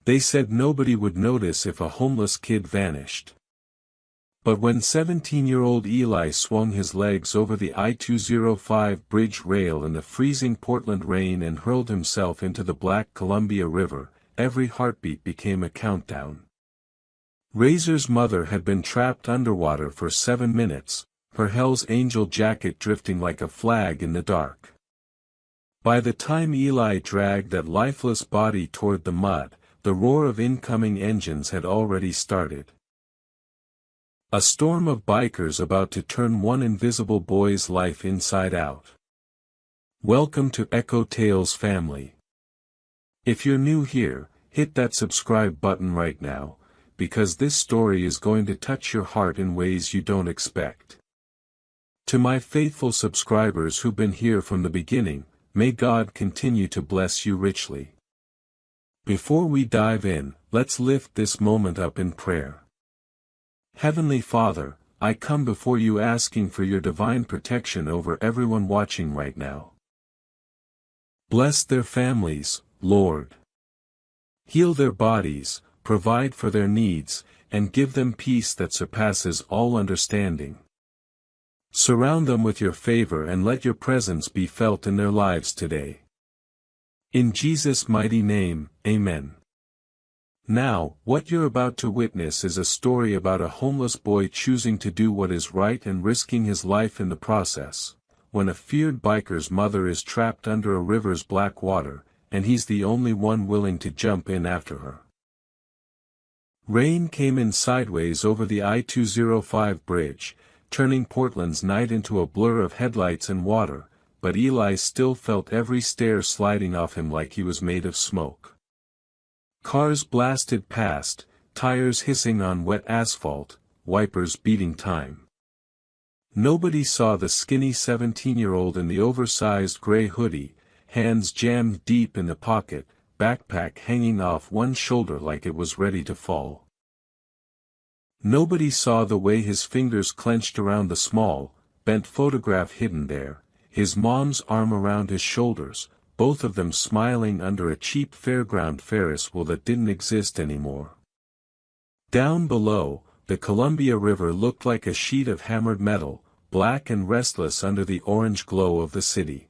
They said nobody would notice if a homeless kid vanished. But when 17-year-old Eli swung his legs over the I-205 bridge rail in the freezing Portland rain and hurled himself into the black Columbia River, every heartbeat became a countdown. Razor's mother had been trapped underwater for 7 minutes, her Hell's Angel jacket drifting like a flag in the dark. By the time Eli dragged that lifeless body toward the mud, the roar of incoming engines had already started. A storm of bikers about to turn one invisible boy's life inside out. Welcome to Echo Tales family. If you're new here, hit that subscribe button right now, because this story is going to touch your heart in ways you don't expect. To my faithful subscribers who've been here from the beginning, may God continue to bless you richly. Before we dive in, let's lift this moment up in prayer. Heavenly Father, I come before you asking for your divine protection over everyone watching right now. Bless their families, Lord. Heal their bodies, provide for their needs, and give them peace that surpasses all understanding. Surround them with your favor and let your presence be felt in their lives today. In Jesus' mighty name, Amen. Now, what you're about to witness is a story about a homeless boy choosing to do what is right and risking his life in the process, when a feared biker's mother is trapped under a river's black water, and he's the only one willing to jump in after her. Rain came in sideways over the I-205 bridge, turning Portland's night into a blur of headlights and water, but Eli still felt every stair sliding off him like he was made of smoke. Cars blasted past, tires hissing on wet asphalt, wipers beating time. Nobody saw the skinny 17-year-old in the oversized gray hoodie, hands jammed deep in the pocket, backpack hanging off one shoulder like it was ready to fall. Nobody saw the way his fingers clenched around the small, bent photograph hidden there, his mom's arm around his shoulders, both of them smiling under a cheap fairground Ferris wheel that didn't exist anymore. Down below, the Columbia River looked like a sheet of hammered metal, black and restless under the orange glow of the city.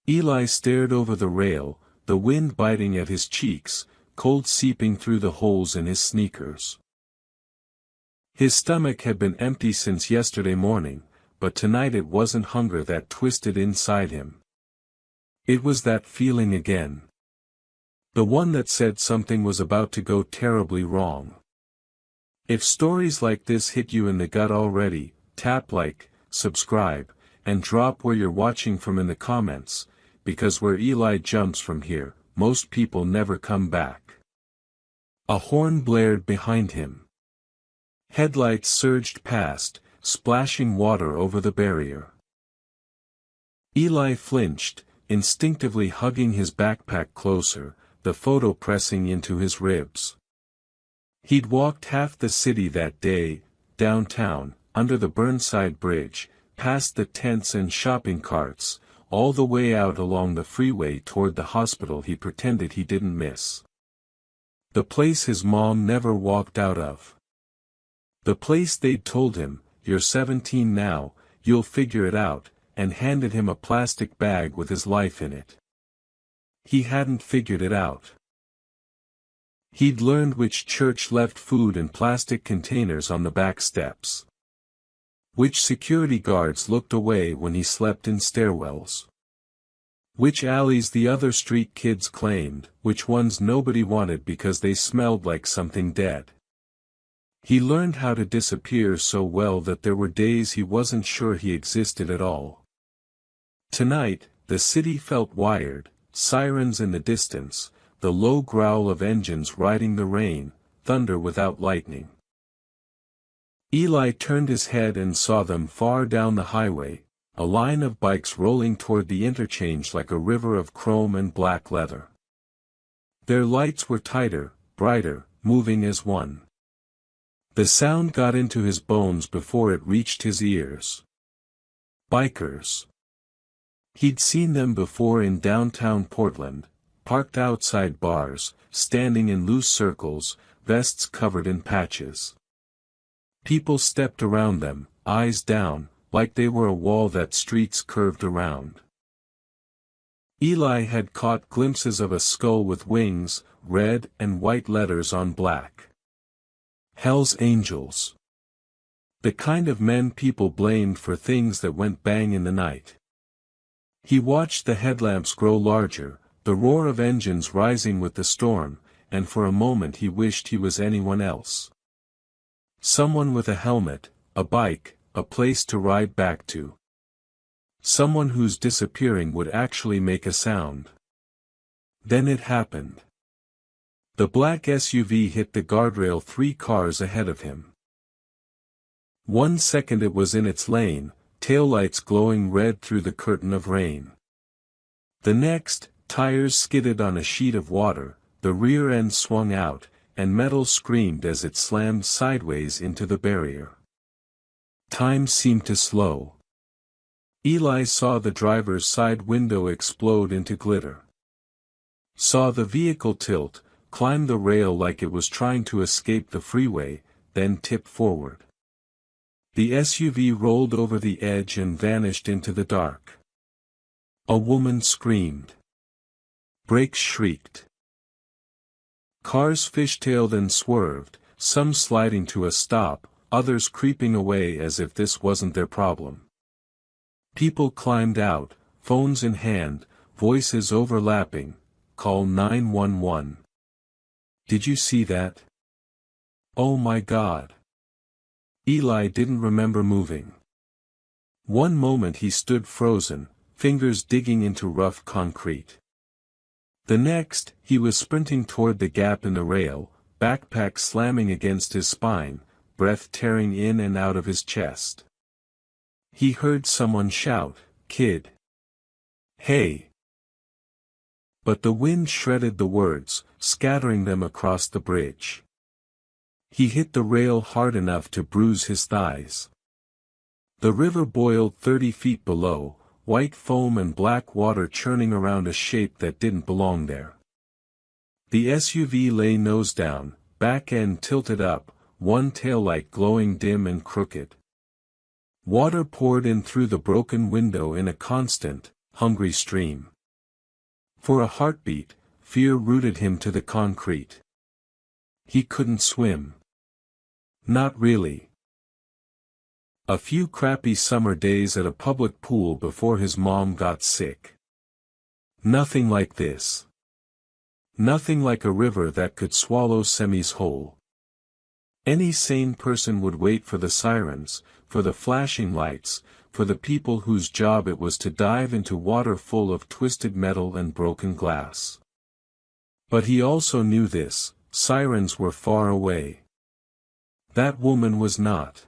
Eli stared over the rail, the wind biting at his cheeks, cold seeping through the holes in his sneakers. His stomach had been empty since yesterday morning, but tonight it wasn't hunger that twisted inside him. It was that feeling again. The one that said something was about to go terribly wrong. If stories like this hit you in the gut already, tap like, subscribe, and drop where you're watching from in the comments, because where Eli jumps from here, most people never come back. A horn blared behind him. Headlights surged past, splashing water over the barrier. Eli flinched, instinctively hugging his backpack closer, the photo pressing into his ribs. He'd walked half the city that day, downtown, under the Burnside Bridge, past the tents and shopping carts, all the way out along the freeway toward the hospital he pretended he didn't miss. The place his mom never walked out of. The place they'd told him, "You're 17 now, you'll figure it out," and handed him a plastic bag with his life in it. He hadn't figured it out. He'd learned which church left food in plastic containers on the back steps. Which security guards looked away when he slept in stairwells. Which alleys the other street kids claimed, which ones nobody wanted because they smelled like something dead. He learned how to disappear so well that there were days he wasn't sure he existed at all. Tonight, the city felt wired, sirens in the distance, the low growl of engines riding the rain, thunder without lightning. Eli turned his head and saw them far down the highway, a line of bikes rolling toward the interchange like a river of chrome and black leather. Their lights were tighter, brighter, moving as one. The sound got into his bones before it reached his ears. Bikers. He'd seen them before in downtown Portland, parked outside bars, standing in loose circles, vests covered in patches. People stepped around them, eyes down, like they were a wall that streets curved around. Eli had caught glimpses of a skull with wings, red and white letters on black. Hell's Angels. The kind of men people blamed for things that went bang in the night. He watched the headlamps grow larger, the roar of engines rising with the storm, and for a moment he wished he was anyone else. Someone with a helmet, a bike, a place to ride back to. Someone whose disappearing would actually make a sound. Then it happened. The black SUV hit the guardrail 3 cars ahead of him. 1 second it was in its lane, taillights glowing red through the curtain of rain. The next, tires skidded on a sheet of water, the rear end swung out, and metal screamed as it slammed sideways into the barrier. Time seemed to slow. Eli saw the driver's side window explode into glitter. Saw the vehicle tilt, climb the rail like it was trying to escape the freeway, then tip forward. The SUV rolled over the edge and vanished into the dark. A woman screamed. Brakes shrieked. Cars fishtailed and swerved, some sliding to a stop, others creeping away as if this wasn't their problem. People climbed out, phones in hand, voices overlapping, "Call 911. Did you see that? Oh my God." Eli didn't remember moving. One moment he stood frozen, fingers digging into rough concrete. The next, he was sprinting toward the gap in the rail, backpack slamming against his spine, breath tearing in and out of his chest. He heard someone shout, "Kid! Hey!" But the wind shredded the words, scattering them across the bridge. He hit the rail hard enough to bruise his thighs. The river boiled 30 feet below, white foam and black water churning around a shape that didn't belong there. The SUV lay nose down, back end tilted up, one taillight glowing dim and crooked. Water poured in through the broken window in a constant, hungry stream. For a heartbeat, fear rooted him to the concrete. He couldn't swim. Not really. A few crappy summer days at a public pool before his mom got sick. Nothing like this. Nothing like a river that could swallow semis whole. Any sane person would wait for the sirens, for the flashing lights, for the people whose job it was to dive into water full of twisted metal and broken glass. But he also knew this, sirens were far away. That woman was not.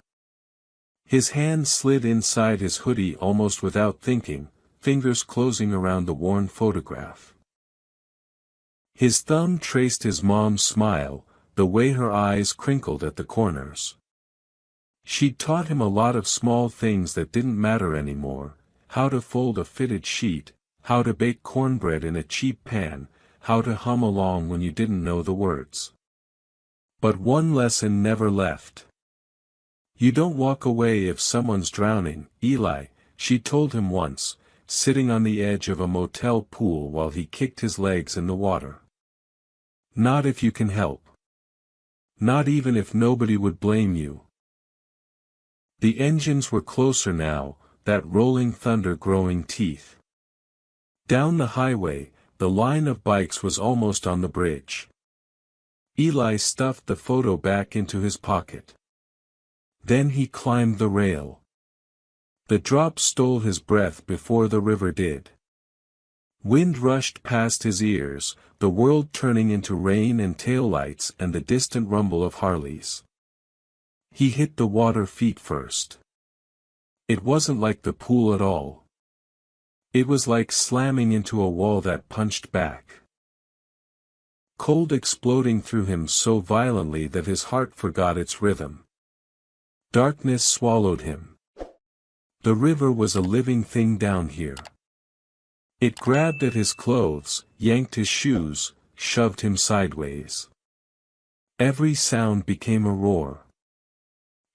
His hand slid inside his hoodie almost without thinking, fingers closing around the worn photograph. His thumb traced his mom's smile, the way her eyes crinkled at the corners. She'd taught him a lot of small things that didn't matter anymore, how to fold a fitted sheet, how to bake cornbread in a cheap pan, how to hum along when you didn't know the words. But one lesson never left. You don't walk away if someone's drowning, Eli, she told him once, sitting on the edge of a motel pool while he kicked his legs in the water. Not if you can help. Not even if nobody would blame you. The engines were closer now, that rolling thunder growing teeth. Down the highway, the line of bikes was almost on the bridge. Eli stuffed the photo back into his pocket. Then he climbed the rail. The drop stole his breath before the river did. Wind rushed past his ears, the world turning into rain and taillights and the distant rumble of Harleys. He hit the water feet first. It wasn't like the pool at all. It was like slamming into a wall that punched back. Cold exploding through him so violently that his heart forgot its rhythm. Darkness swallowed him. The river was a living thing down here. It grabbed at his clothes, yanked his shoes, shoved him sideways. Every sound became a roar.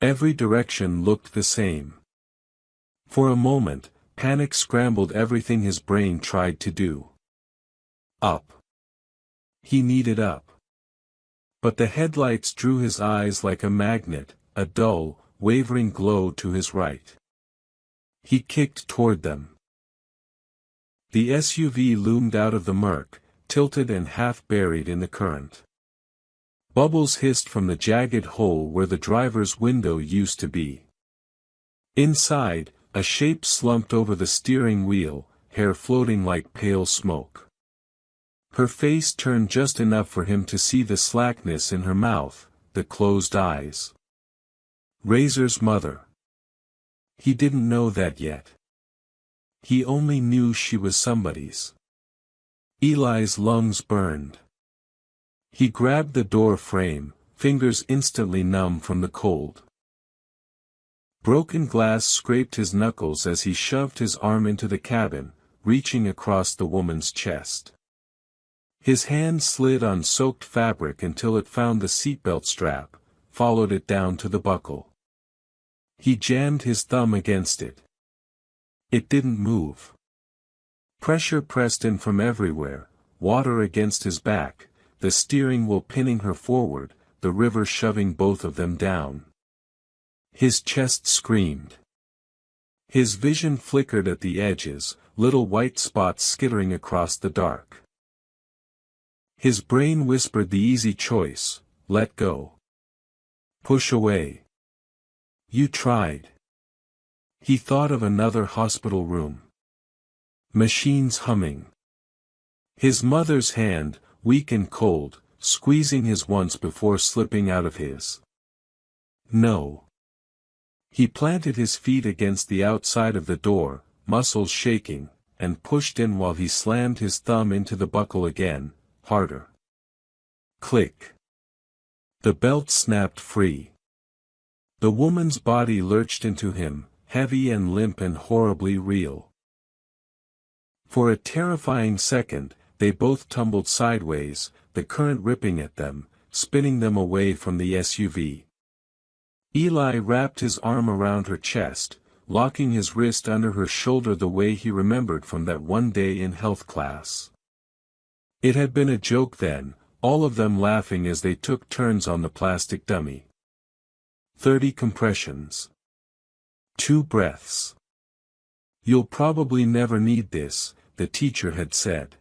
Every direction looked the same. For a moment, panic scrambled everything his brain tried to do. Up. He needed up. But the headlights drew his eyes like a magnet, a dull, wavering glow to his right. He kicked toward them. The SUV loomed out of the murk, tilted and half buried in the current. Bubbles hissed from the jagged hole where the driver's window used to be. Inside, a shape slumped over the steering wheel, hair floating like pale smoke. Her face turned just enough for him to see the slackness in her mouth, the closed eyes. Razor's mother. He didn't know that yet. He only knew she was somebody's. Eli's lungs burned. He grabbed the door frame, fingers instantly numb from the cold. Broken glass scraped his knuckles as he shoved his arm into the cabin, reaching across the woman's chest. His hand slid on soaked fabric until it found the seatbelt strap, followed it down to the buckle. He jammed his thumb against it. It didn't move. Pressure pressed in from everywhere, water against his back, the steering wheel pinning her forward, the river shoving both of them down. His chest screamed. His vision flickered at the edges, little white spots skittering across the dark. His brain whispered the easy choice: let go. Push away. You tried. He thought of another hospital room. Machines humming. His mother's hand, weak and cold, squeezing his once before slipping out of his. No. He planted his feet against the outside of the door, muscles shaking, and pushed in while he slammed his thumb into the buckle again, harder. Click. The belt snapped free. The woman's body lurched into him, heavy and limp and horribly real. For a terrifying second, they both tumbled sideways, the current ripping at them, spinning them away from the SUV. Eli wrapped his arm around her chest, locking his wrist under her shoulder the way he remembered from that one day in health class. It had been a joke then, all of them laughing as they took turns on the plastic dummy. 30 compressions. 2 breaths. You'll probably never need this, the teacher had said.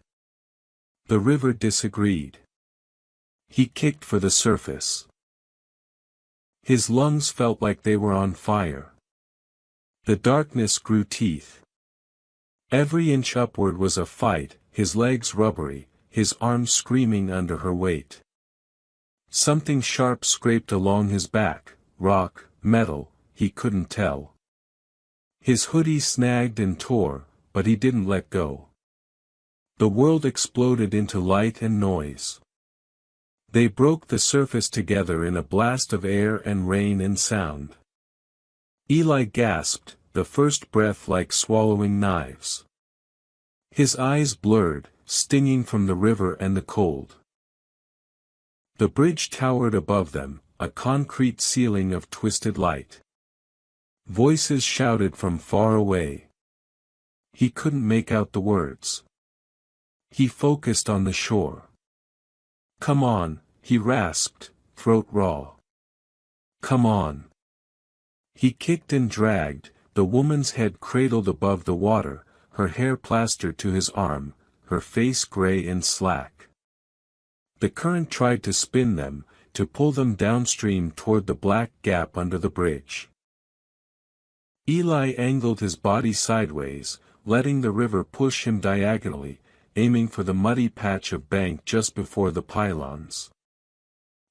The river disagreed. He kicked for the surface. His lungs felt like they were on fire. The darkness grew teeth. Every inch upward was a fight, his legs rubbery, his arms screaming under her weight. Something sharp scraped along his back, rock, metal, he couldn't tell. His hoodie snagged and tore, but he didn't let go. The world exploded into light and noise. They broke the surface together in a blast of air and rain and sound. Eli gasped, the first breath like swallowing knives. His eyes blurred, stinging from the river and the cold. The bridge towered above them, a concrete ceiling of twisted light. Voices shouted from far away. He couldn't make out the words. He focused on the shore. Come on, he rasped, throat raw. Come on. He kicked and dragged, the woman's head cradled above the water, her hair plastered to his arm, her face gray and slack. The current tried to spin them, to pull them downstream toward the black gap under the bridge. Eli angled his body sideways, letting the river push him diagonally, aiming for the muddy patch of bank just before the pylons.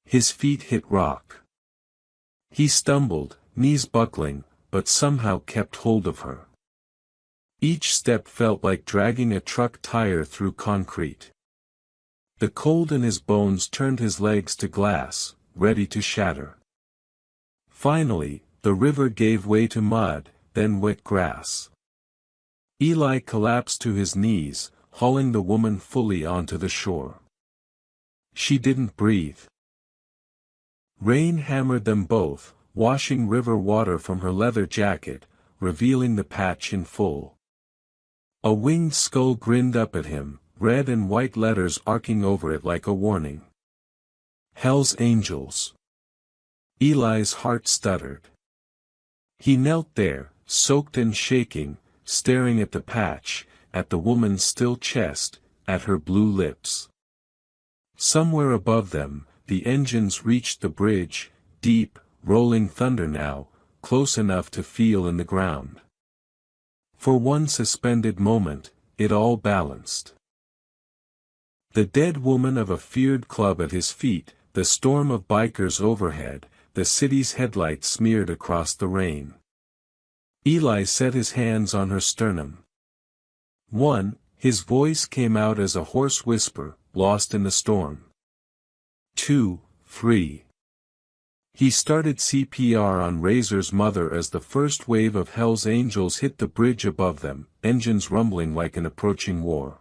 His feet hit rock. He stumbled, knees buckling, but somehow kept hold of her. Each step felt like dragging a truck tire through concrete. The cold in his bones turned his legs to glass, ready to shatter. Finally, the river gave way to mud, then wet grass. Eli collapsed to his knees, hauling the woman fully onto the shore. She didn't breathe. Rain hammered them both, washing river water from her leather jacket, revealing the patch in full. A winged skull grinned up at him, red and white letters arcing over it like a warning. Hell's Angels. Eli's heart stuttered. He knelt there, soaked and shaking, staring at the patch, at the woman's still chest, at her blue lips. Somewhere above them, the engines reached the bridge, deep, rolling thunder now, close enough to feel in the ground. For one suspended moment, it all balanced. The dead woman of a feared club at his feet, the storm of bikers overhead, the city's headlights smeared across the rain. Eli set his hands on her sternum. One, his voice came out as a hoarse whisper, lost in the storm. 2, free. He started CPR on Razor's mother as the first wave of Hell's Angels hit the bridge above them, engines rumbling like an approaching war.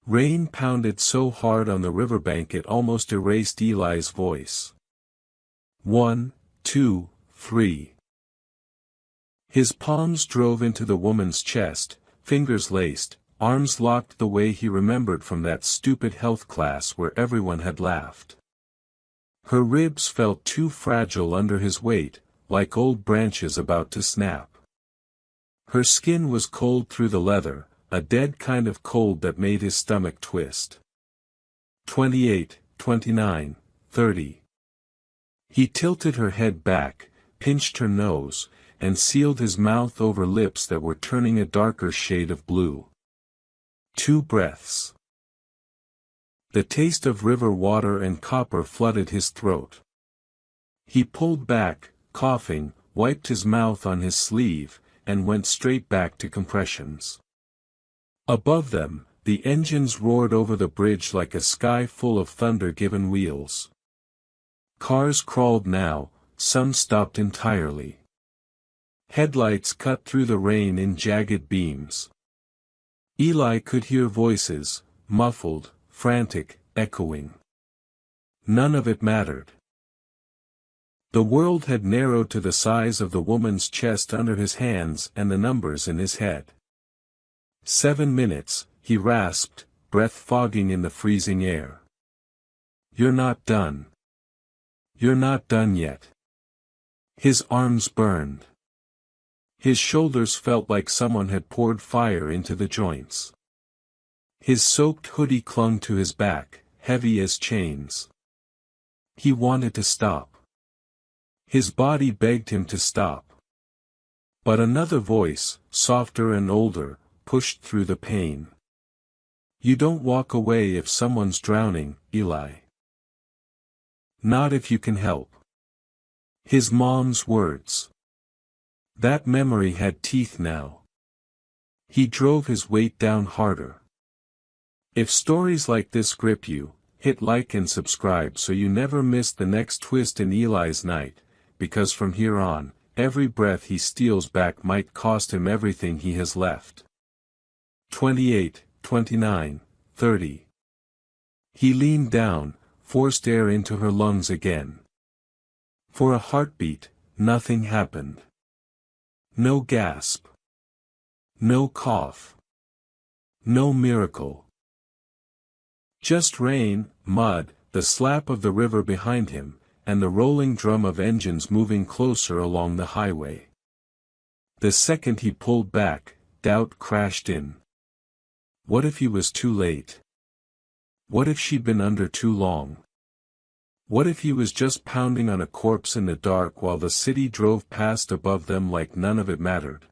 Rain pounded so hard on the riverbank it almost erased Eli's voice. 1, 2, free. His palms drove into the woman's chest, fingers laced, arms locked the way he remembered from that stupid health class where everyone had laughed. Her ribs felt too fragile under his weight, like old branches about to snap. Her skin was cold through the leather, a dead kind of cold that made his stomach twist. 28, 29, 30. He tilted her head back, pinched her nose, and sealed his mouth over lips that were turning a darker shade of blue. 2 breaths. The taste of river water and copper flooded his throat. He pulled back, coughing, wiped his mouth on his sleeve, and went straight back to compressions. Above them, the engines roared over the bridge like a sky full of thunder-given wheels. Cars crawled now, some stopped entirely. Headlights cut through the rain in jagged beams. Eli could hear voices, muffled, frantic, echoing. None of it mattered. The world had narrowed to the size of the woman's chest under his hands and the numbers in his head. 7 minutes, he rasped, breath fogging in the freezing air. You're not done. You're not done yet. His arms burned. His shoulders felt like someone had poured fire into the joints. His soaked hoodie clung to his back, heavy as chains. He wanted to stop. His body begged him to stop. But another voice, softer and older, pushed through the pain. You don't walk away if someone's drowning, Eli. Not if you can help. His mom's words. That memory had teeth now. He drove his weight down harder. If stories like this grip you, hit like and subscribe so you never miss the next twist in Eli's night, because from here on, every breath he steals back might cost him everything he has left. 28, 29, 30. He leaned down, forced air into her lungs again. For a heartbeat, nothing happened. No gasp. No cough. No miracle. Just rain, mud, the slap of the river behind him, and the rolling drum of engines moving closer along the highway. The second he pulled back, doubt crashed in. What if he was too late? What if she'd been under too long? What if he was just pounding on a corpse in the dark while the city drove past above them like none of it mattered?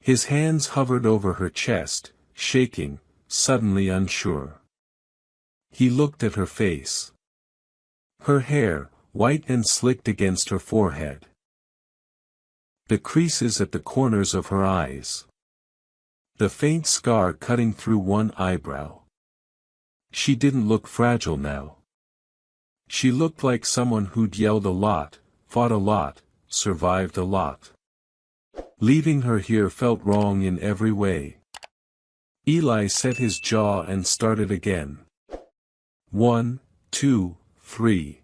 His hands hovered over her chest, shaking, suddenly unsure. He looked at her face. Her hair, white and slicked against her forehead. The creases at the corners of her eyes. The faint scar cutting through one eyebrow. She didn't look fragile now. She looked like someone who'd yelled a lot, fought a lot, survived a lot. Leaving her here felt wrong in every way. Eli set his jaw and started again. 1, 2, 3.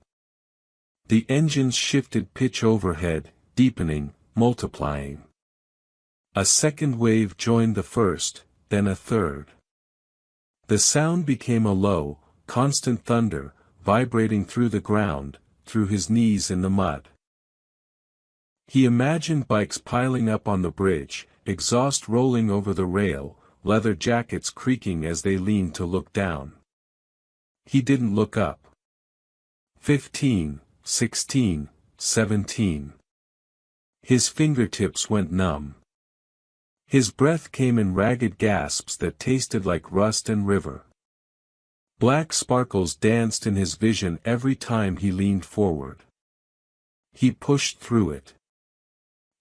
The engines shifted pitch overhead, deepening, multiplying. A second wave joined the first, then a third. The sound became a low, constant thunder, vibrating through the ground, through his knees in the mud. He imagined bikes piling up on the bridge, exhaust rolling over the rail, leather jackets creaking as they leaned to look down. He didn't look up. 15, 16, 17. His fingertips went numb. His breath came in ragged gasps that tasted like rust and river. Black sparkles danced in his vision every time he leaned forward. He pushed through it.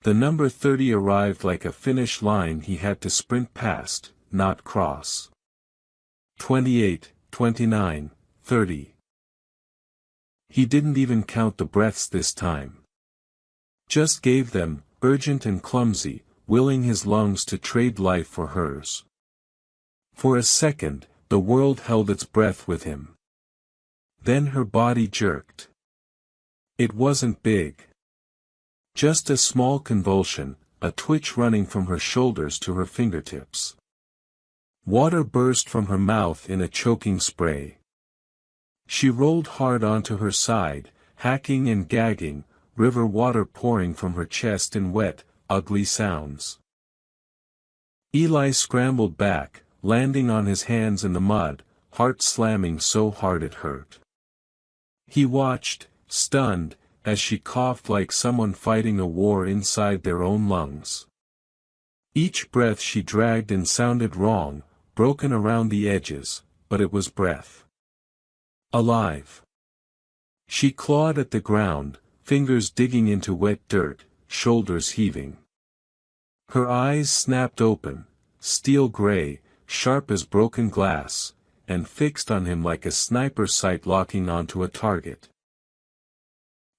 The number 30 arrived like a finish line he had to sprint past, not cross. 28, 29, 30. He didn't even count the breaths this time. Just gave them, urgent and clumsy, willing his lungs to trade life for hers. For a second, the world held its breath with him. Then her body jerked. It wasn't big. Just a small convulsion, a twitch running from her shoulders to her fingertips. Water burst from her mouth in a choking spray. She rolled hard onto her side, hacking and gagging, river water pouring from her chest in wet, ugly sounds. Eli scrambled back, landing on his hands in the mud, heart slamming so hard it hurt. He watched, stunned, as she coughed like someone fighting a war inside their own lungs. Each breath she dragged in sounded wrong, broken around the edges, but it was breath. Alive. She clawed at the ground, fingers digging into wet dirt, shoulders heaving. Her eyes snapped open, steel gray, sharp as broken glass, and fixed on him like a sniper sight locking onto a target.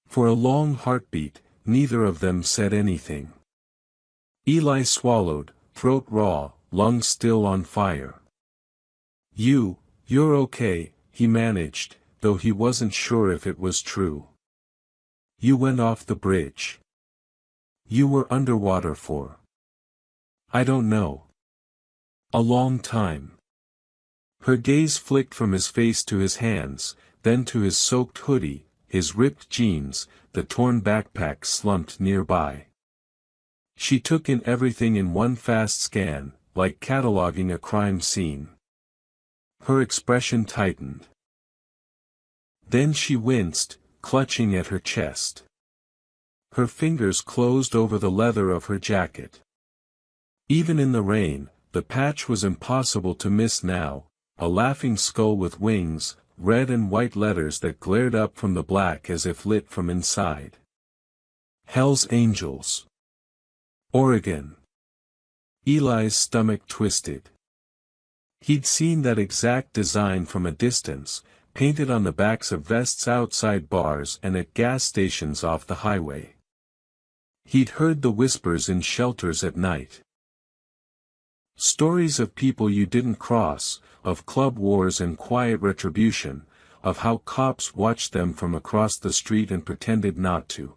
For a long heartbeat, neither of them said anything. Eli swallowed, throat raw, lungs still on fire. You're okay, he managed, though he wasn't sure if it was true. You went off the bridge. You were underwater for. I don't know. A long time. Her gaze flicked from his face to his hands, then to his soaked hoodie, his ripped jeans, the torn backpack slumped nearby. She took in everything in one fast scan, like cataloging a crime scene. Her expression tightened. Then she winced, clutching at her chest. Her fingers closed over the leather of her jacket. Even in the rain, the patch was impossible to miss now, a laughing skull with wings, red and white letters that glared up from the black as if lit from inside. Hell's Angels. Oregon. Eli's stomach twisted. He'd seen that exact design from a distance, painted on the backs of vests outside bars and at gas stations off the highway. He'd heard the whispers in shelters at night. Stories of people you didn't cross, of club wars and quiet retribution, of how cops watched them from across the street and pretended not to.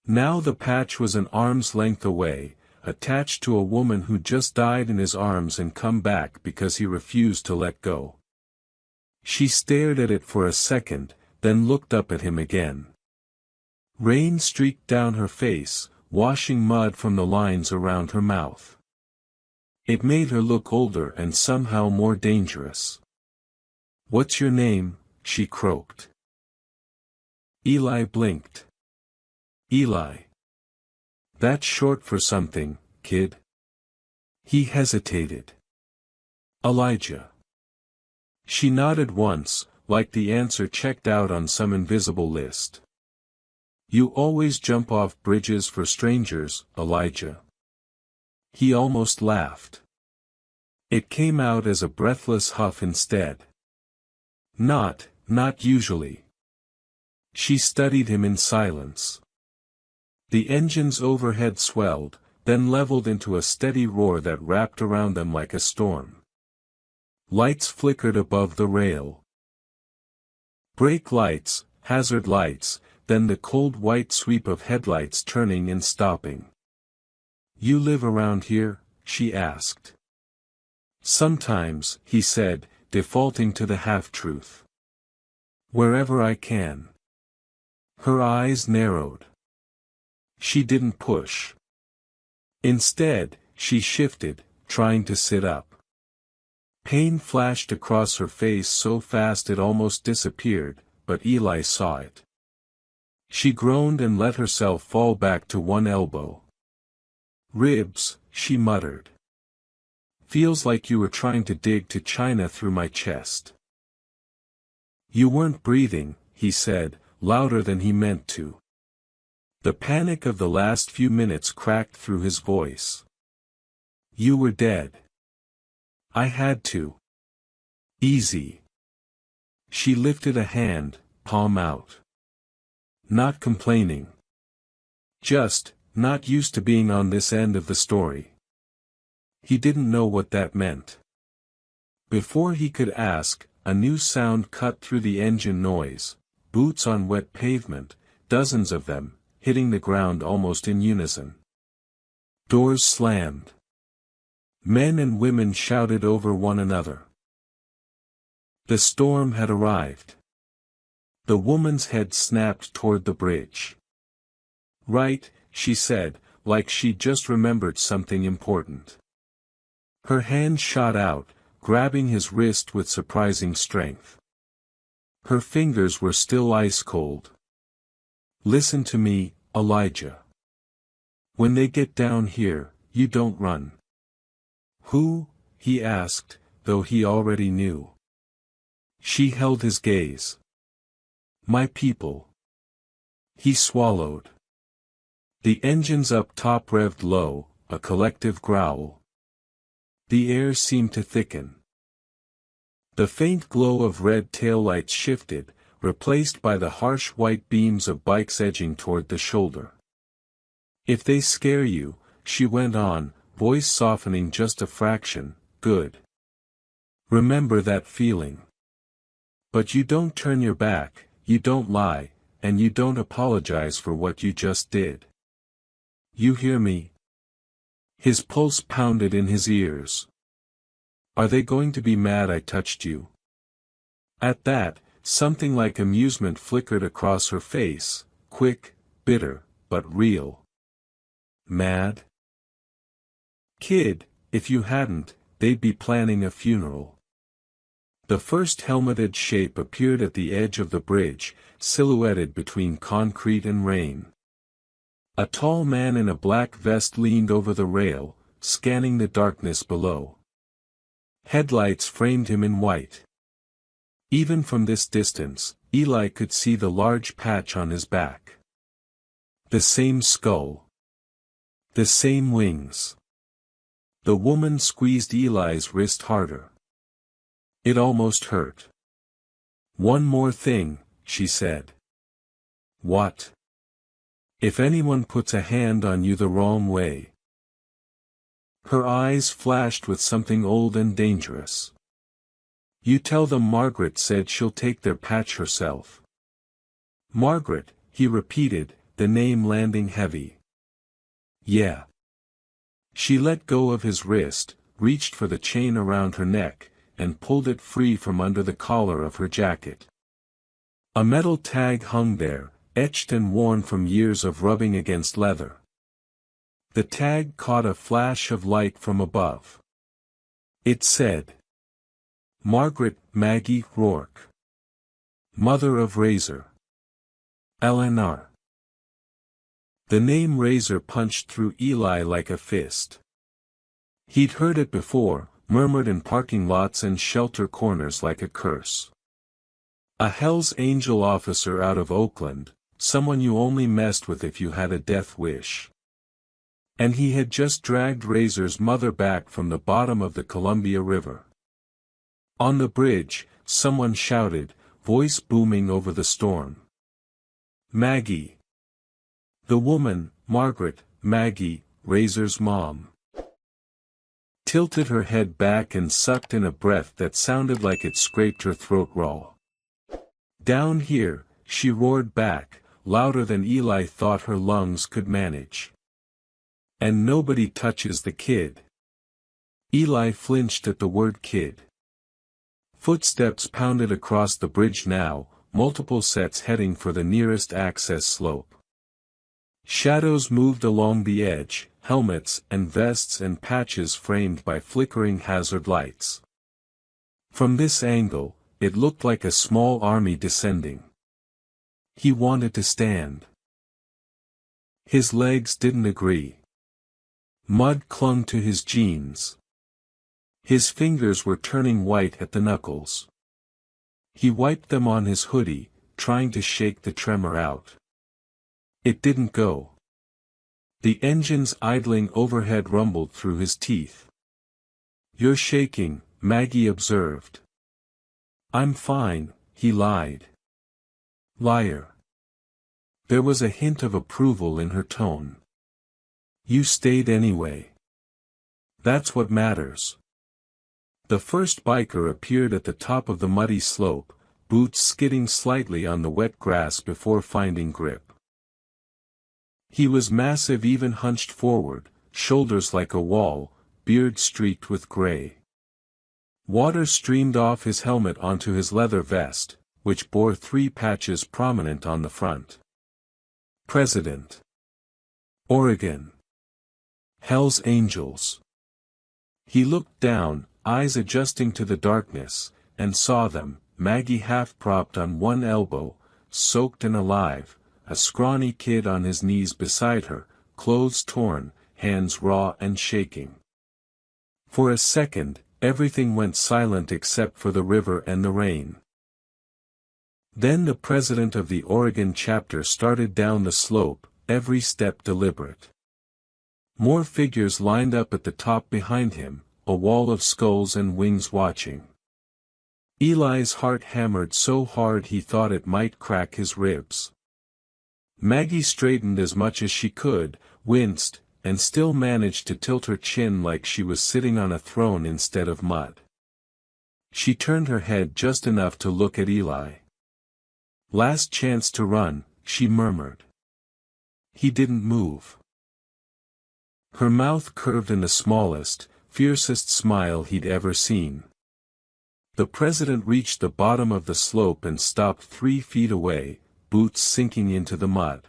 Now the patch was an arm's length away, attached to a woman who just died in his arms and come back because he refused to let go. She stared at it for a second, then looked up at him again. Rain streaked down her face, washing mud from the lines around her mouth. It made her look older and somehow more dangerous. "What's your name?" she croaked. Eli blinked. "Eli. That's short for something, kid." He hesitated. "Elijah." She nodded once, like the answer checked out on some invisible list. "You always jump off bridges for strangers, Elijah." He almost laughed. It came out as a breathless huff instead. Not usually." She studied him in silence. The engines overhead swelled, then leveled into a steady roar that wrapped around them like a storm. Lights flickered above the rail. Brake lights, hazard lights, then the cold white sweep of headlights turning and stopping. "You live around here?" she asked. "Sometimes," he said, defaulting to the half-truth. "Wherever I can." Her eyes narrowed. She didn't push. Instead, she shifted, trying to sit up. Pain flashed across her face so fast it almost disappeared, but Eli saw it. She groaned and let herself fall back to one elbow. "Ribs," she muttered. "Feels like you were trying to dig to China through my chest." "You weren't breathing," he said, louder than he meant to. The panic of the last few minutes cracked through his voice. "You were dead. I had to." "Easy." She lifted a hand, palm out. "Not complaining. Just, not used to being on this end of the story." He didn't know what that meant. Before he could ask, a new sound cut through the engine noise: boots on wet pavement, dozens of them, hitting the ground almost in unison. Doors slammed. Men and women shouted over one another. The storm had arrived. The woman's head snapped toward the bridge. "Right," she said, like she'd just remembered something important. Her hand shot out, grabbing his wrist with surprising strength. Her fingers were still ice-cold. "Listen to me, Elijah. When they get down here, you don't run." "Who?" he asked, though he already knew. She held his gaze. "My people." He swallowed. The engines up top revved low, a collective growl. The air seemed to thicken. The faint glow of red taillights shifted, replaced by the harsh white beams of bikes edging toward the shoulder. "If they scare you," she went on, voice softening just a fraction, "good. Remember that feeling. But you don't turn your back, you don't lie, and you don't apologize for what you just did. You hear me?" His pulse pounded in his ears. "Are they going to be mad I touched you?" At that, something like amusement flickered across her face, quick, bitter, but real. "Mad? Kid, if you hadn't, they'd be planning a funeral." The first helmeted shape appeared at the edge of the bridge, silhouetted between concrete and rain. A tall man in a black vest leaned over the rail, scanning the darkness below. Headlights framed him in white. Even from this distance, Eli could see the large patch on his back. The same skull. The same wings. The woman squeezed Eli's wrist harder. It almost hurt. "One more thing," she said. "What?" "If anyone puts a hand on you the wrong way." Her eyes flashed with something old and dangerous. "You tell them Margaret said she'll take their patch herself." "Margaret," he repeated, the name landing heavy. "Yeah." She let go of his wrist, reached for the chain around her neck, and pulled it free from under the collar of her jacket. A metal tag hung there, etched and worn from years of rubbing against leather. The tag caught a flash of light from above. It said, "Margaret Maggie Rourke. Mother of Razor. LNR." The name Razor punched through Eli like a fist. He'd heard it before, murmured in parking lots and shelter corners like a curse. A Hell's Angel officer out of Oakland, someone you only messed with if you had a death wish. And he had just dragged Razor's mother back from the bottom of the Columbia River. On the bridge, someone shouted, voice booming over the storm. "Maggie." The woman, Margaret, Maggie, Razor's mom tilted her head back and sucked in a breath that sounded like it scraped her throat raw. "Down here," she roared back, louder than Eli thought her lungs could manage. "And nobody touches the kid." Eli flinched at the word kid. Footsteps pounded across the bridge now, multiple sets heading for the nearest access slope. Shadows moved along the edge, helmets and vests and patches framed by flickering hazard lights. From this angle, it looked like a small army descending. He wanted to stand. His legs didn't agree. Mud clung to his jeans. His fingers were turning white at the knuckles. He wiped them on his hoodie, trying to shake the tremor out. It didn't go. The engines idling overhead rumbled through his teeth. "You're shaking," Maggie observed. "I'm fine," he lied. Liar. There was a hint of approval in her tone. "You stayed anyway. That's what matters." The first biker appeared at the top of the muddy slope, boots skidding slightly on the wet grass before finding grip. He was massive, even hunched forward, shoulders like a wall, beard streaked with gray. Water streamed off his helmet onto his leather vest, which bore 3 patches prominent on the front. President. Oregon. Hell's Angels. He looked down, eyes adjusting to the darkness, and saw them, Maggie half-propped on one elbow, soaked and alive, a scrawny kid on his knees beside her, clothes torn, hands raw and shaking. For a second, everything went silent except for the river and the rain. Then the president of the Oregon chapter started down the slope, every step deliberate. More figures lined up at the top behind him, a wall of skulls and wings watching. Eli's heart hammered so hard he thought it might crack his ribs. Maggie straightened as much as she could, winced, and still managed to tilt her chin like she was sitting on a throne instead of mud. She turned her head just enough to look at Eli. "Last chance to run," she murmured. He didn't move. Her mouth curved in the smallest, fiercest smile he'd ever seen. The president reached the bottom of the slope and stopped 3 feet away, boots sinking into the mud.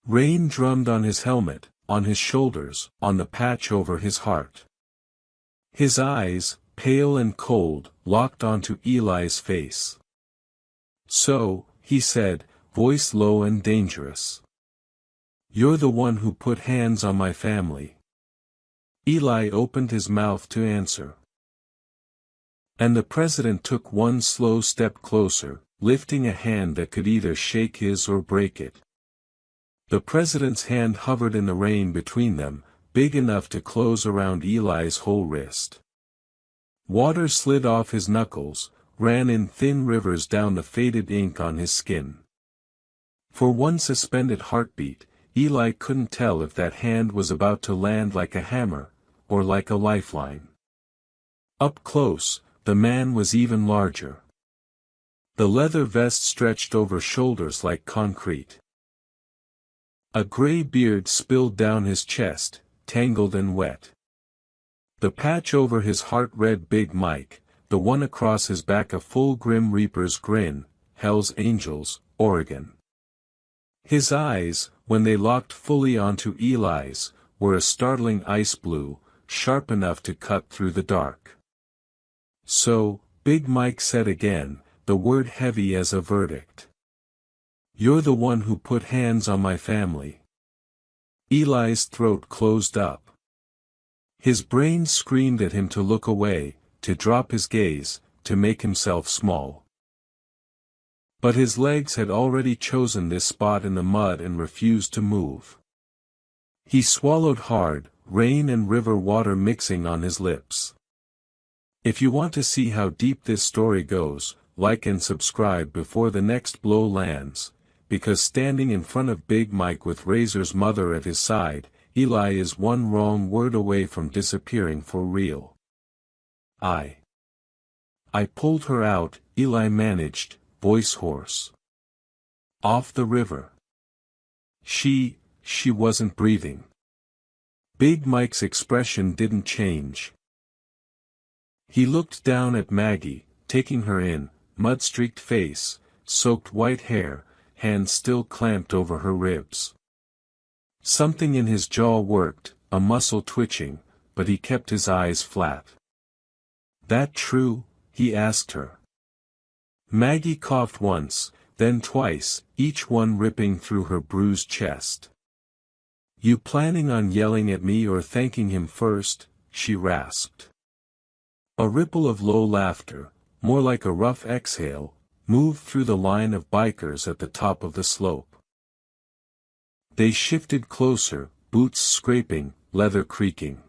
Rain drummed on his helmet, on his shoulders, on the patch over his heart. His eyes, pale and cold, locked onto Eli's face. "So," he said, voice low and dangerous. "You're the one who put hands on my family." Eli opened his mouth to answer. And the president took one slow step closer, lifting a hand that could either shake his or break it. The president's hand hovered in the rain between them, big enough to close around Eli's whole wrist. Water slid off his knuckles, ran in thin rivers down the faded ink on his skin. For one suspended heartbeat, Eli couldn't tell if that hand was about to land like a hammer, or like a lifeline. Up close, the man was even larger. The leather vest stretched over shoulders like concrete. A gray beard spilled down his chest, tangled and wet. The patch over his heart read Big Mike, the one across his back a full Grim Reaper's grin, Hell's Angels, Oregon. His eyes, when they locked fully onto Eli's, were a startling ice blue, sharp enough to cut through the dark. "So," Big Mike said again, the word heavy as a verdict. "You're the one who put hands on my family." Eli's throat closed up. His brain screamed at him to look away, to drop his gaze, to make himself small. But his legs had already chosen this spot in the mud and refused to move. He swallowed hard, rain and river water mixing on his lips. If you want to see how deep this story goes, like and subscribe before the next blow lands, because standing in front of Big Mike with Razor's mother at his side, Eli is one wrong word away from disappearing for real. I pulled her out, Eli managed, voice hoarse. Off the river. She wasn't breathing. Big Mike's expression didn't change. He looked down at Maggie, taking her in, mud-streaked face, soaked white hair, hands still clamped over her ribs. Something in his jaw worked, a muscle twitching, but he kept his eyes flat. "That true?" he asked her. Maggie coughed once, then twice, each one ripping through her bruised chest. "You planning on yelling at me or thanking him first?" she rasped. A ripple of low laughter, more like a rough exhale, moved through the line of bikers at the top of the slope. They shifted closer, boots scraping, leather creaking.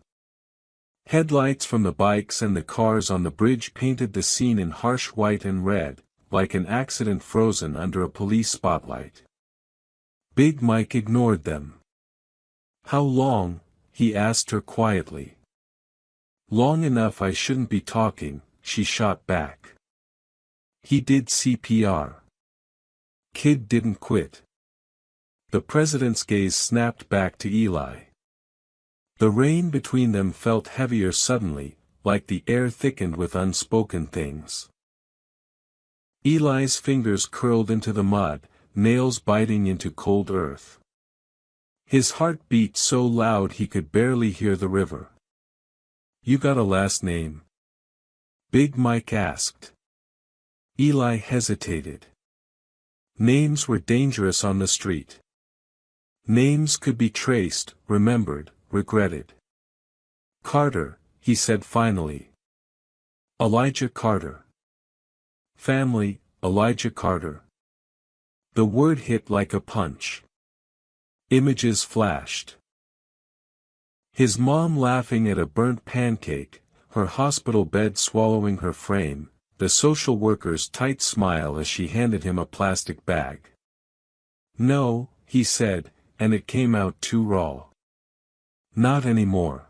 Headlights from the bikes and the cars on the bridge painted the scene in harsh white and red, like an accident frozen under a police spotlight. Big Mike ignored them. "How long?" he asked her quietly. "Long enough I shouldn't be talking," she shot back. He did CPR. Kid didn't quit. The president's gaze snapped back to Eli. The rain between them felt heavier suddenly, like the air thickened with unspoken things. Eli's fingers curled into the mud, nails biting into cold earth. His heart beat so loud he could barely hear the river. "You got a last name?" Big Mike asked. Eli hesitated. Names were dangerous on the street. Names could be traced, remembered, regretted. "Carter," he said finally. "Elijah Carter." "Family, Elijah Carter." The word hit like a punch. Images flashed. His mom laughing at a burnt pancake, her hospital bed swallowing her frame, the social worker's tight smile as she handed him a plastic bag. "No," he said, and it came out too raw. "Not anymore."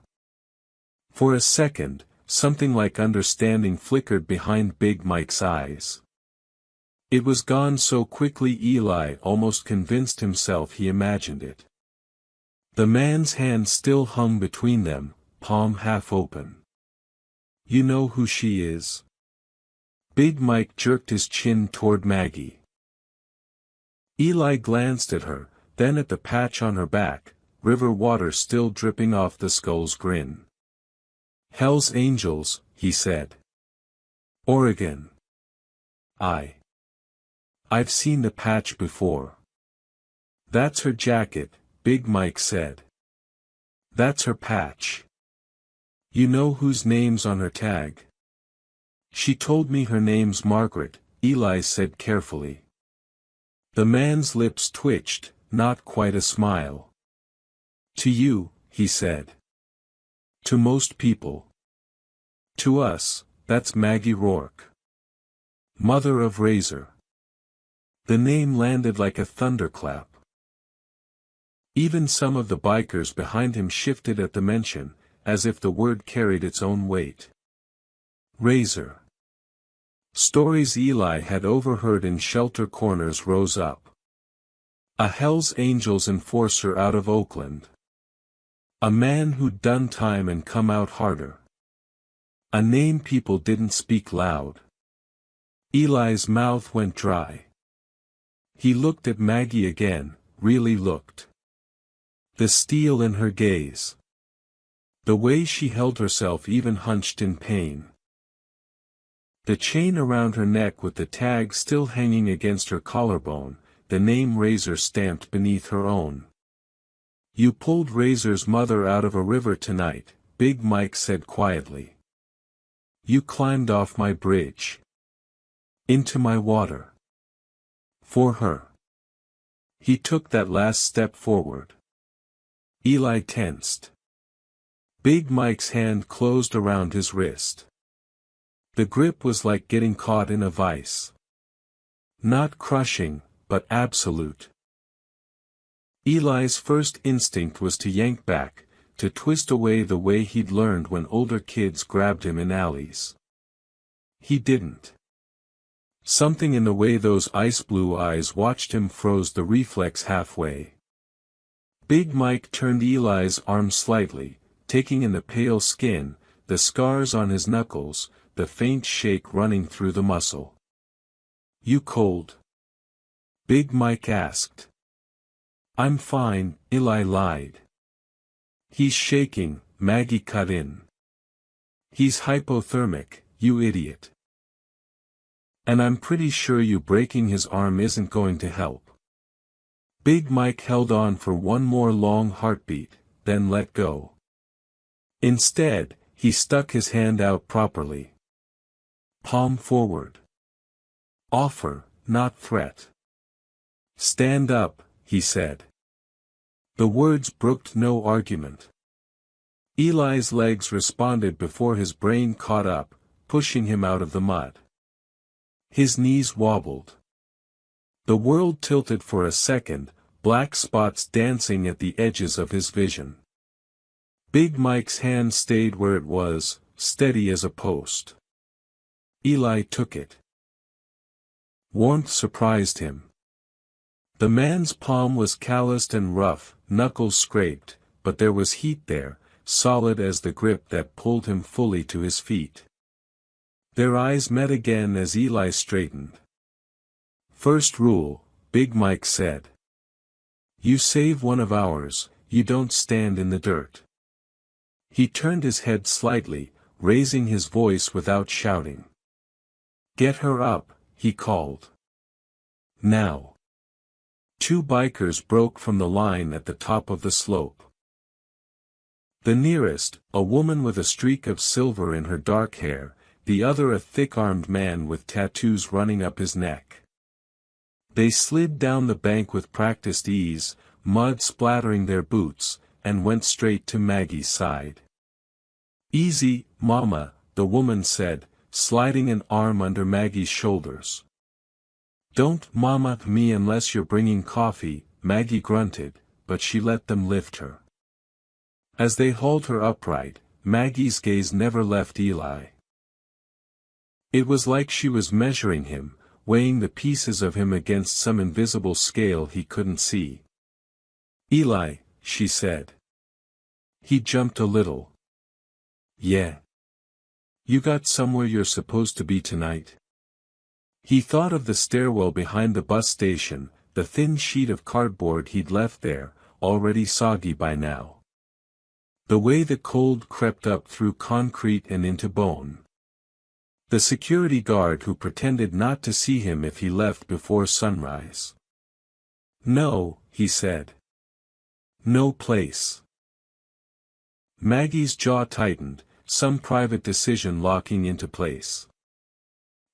For a second, something like understanding flickered behind Big Mike's eyes. It was gone so quickly Eli almost convinced himself he imagined it. The man's hand still hung between them, palm half open. "You know who she is?" Big Mike jerked his chin toward Maggie. Eli glanced at her, then at the patch on her back, river water still dripping off the skull's grin. "Hell's Angels," he said. "Oregon." I've seen the patch before." "That's her jacket," Big Mike said. "That's her patch." "You know whose name's on her tag?" "She told me her name's Margaret," Eli said carefully. The man's lips twitched, not quite a smile. "To you," he said. "To most people. To us, that's Maggie Rourke. Mother of Razor." The name landed like a thunderclap. Even some of the bikers behind him shifted at the mention, as if the word carried its own weight. Razor. Stories Eli had overheard in shelter corners rose up. A Hell's Angels enforcer out of Oakland. A man who'd done time and come out harder. A name people didn't speak loud. Eli's mouth went dry. He looked at Maggie again, really looked. The steel in her gaze. The way she held herself even hunched in pain. The chain around her neck with the tag still hanging against her collarbone, the name Razor stamped beneath her own. "You pulled Razor's mother out of a river tonight," Big Mike said quietly. "You climbed off my bridge. Into my water. For her." He took that last step forward. Eli tensed. Big Mike's hand closed around his wrist. The grip was like getting caught in a vice. Not crushing, but absolute. Eli's first instinct was to yank back, to twist away the way he'd learned when older kids grabbed him in alleys. He didn't. Something in the way those ice-blue eyes watched him froze the reflex halfway. Big Mike turned Eli's arm slightly, taking in the pale skin, the scars on his knuckles, the faint shake running through the muscle. "You cold?" Big Mike asked. "I'm fine," Eli lied. "He's shaking," Maggie cut in. "He's hypothermic, you idiot. And I'm pretty sure you breaking his arm isn't going to help." Big Mike held on for one more long heartbeat, then let go. Instead, he stuck his hand out properly. Palm forward. Offer, not threat. "Stand up," he said. The words brooked no argument. Eli's legs responded before his brain caught up, pushing him out of the mud. His knees wobbled. The world tilted for a second, black spots dancing at the edges of his vision. Big Mike's hand stayed where it was, steady as a post. Eli took it. Warmth surprised him. The man's palm was calloused and rough, knuckles scraped, but there was heat there, solid as the grip that pulled him fully to his feet. Their eyes met again as Eli straightened. "First rule," Big Mike said. "You save one of ours, you don't stand in the dirt." He turned his head slightly, raising his voice without shouting. "Get her up," he called. "Now." Two bikers broke from the line at the top of the slope. The nearest, a woman with a streak of silver in her dark hair, the other a thick-armed man with tattoos running up his neck. They slid down the bank with practiced ease, mud splattering their boots, and went straight to Maggie's side. "Easy, Mama," the woman said, sliding an arm under Maggie's shoulders. "Don't Mama me unless you're bringing coffee," Maggie grunted, but she let them lift her. As they hauled her upright, Maggie's gaze never left Eli. It was like she was measuring him, weighing the pieces of him against some invisible scale he couldn't see. "Eli," she said. He jumped a little. "Yeah. You got somewhere you're supposed to be tonight?" He thought of the stairwell behind the bus station, the thin sheet of cardboard he'd left there, already soggy by now. The way the cold crept up through concrete and into bone. The security guard who pretended not to see him if he left before sunrise. "No," he said. "No place." Maggie's jaw tightened, some private decision locking into place.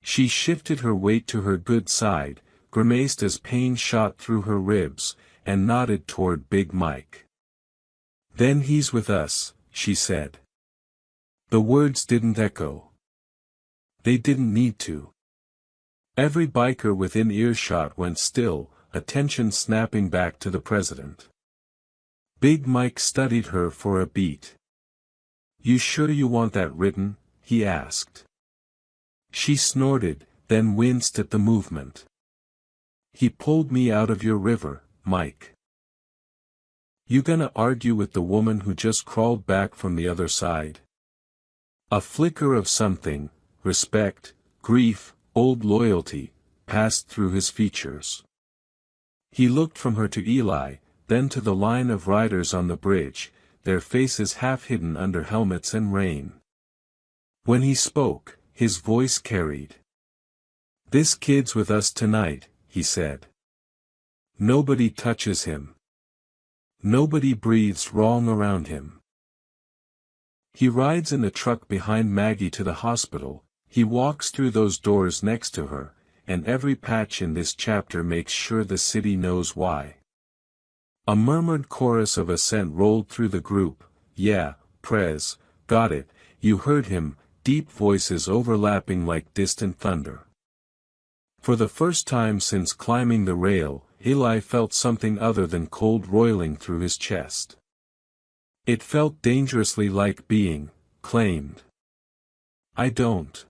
She shifted her weight to her good side, grimaced as pain shot through her ribs, and nodded toward Big Mike. "Then he's with us," she said. The words didn't echo. They didn't need to. Every biker within earshot went still, attention snapping back to the president. Big Mike studied her for a beat. "You sure you want that written?" he asked. She snorted, then winced at the movement. "He pulled me out of your river, Mike. You gonna argue with the woman who just crawled back from the other side?" A flicker of something, respect, grief, old loyalty, passed through his features. He looked from her to Eli, then to the line of riders on the bridge, their faces half hidden under helmets and rain. When he spoke, his voice carried. "This kid's with us tonight," he said. "Nobody touches him. Nobody breathes wrong around him. He rides in the truck behind Maggie to the hospital, he walks through those doors next to her, and every patch in this chapter makes sure the city knows why." A murmured chorus of assent rolled through the group. "Yeah, Prez, got it," you heard him, deep voices overlapping like distant thunder. For the first time since climbing the rail, Eli felt something other than cold roiling through his chest. It felt dangerously like being claimed. "I don't."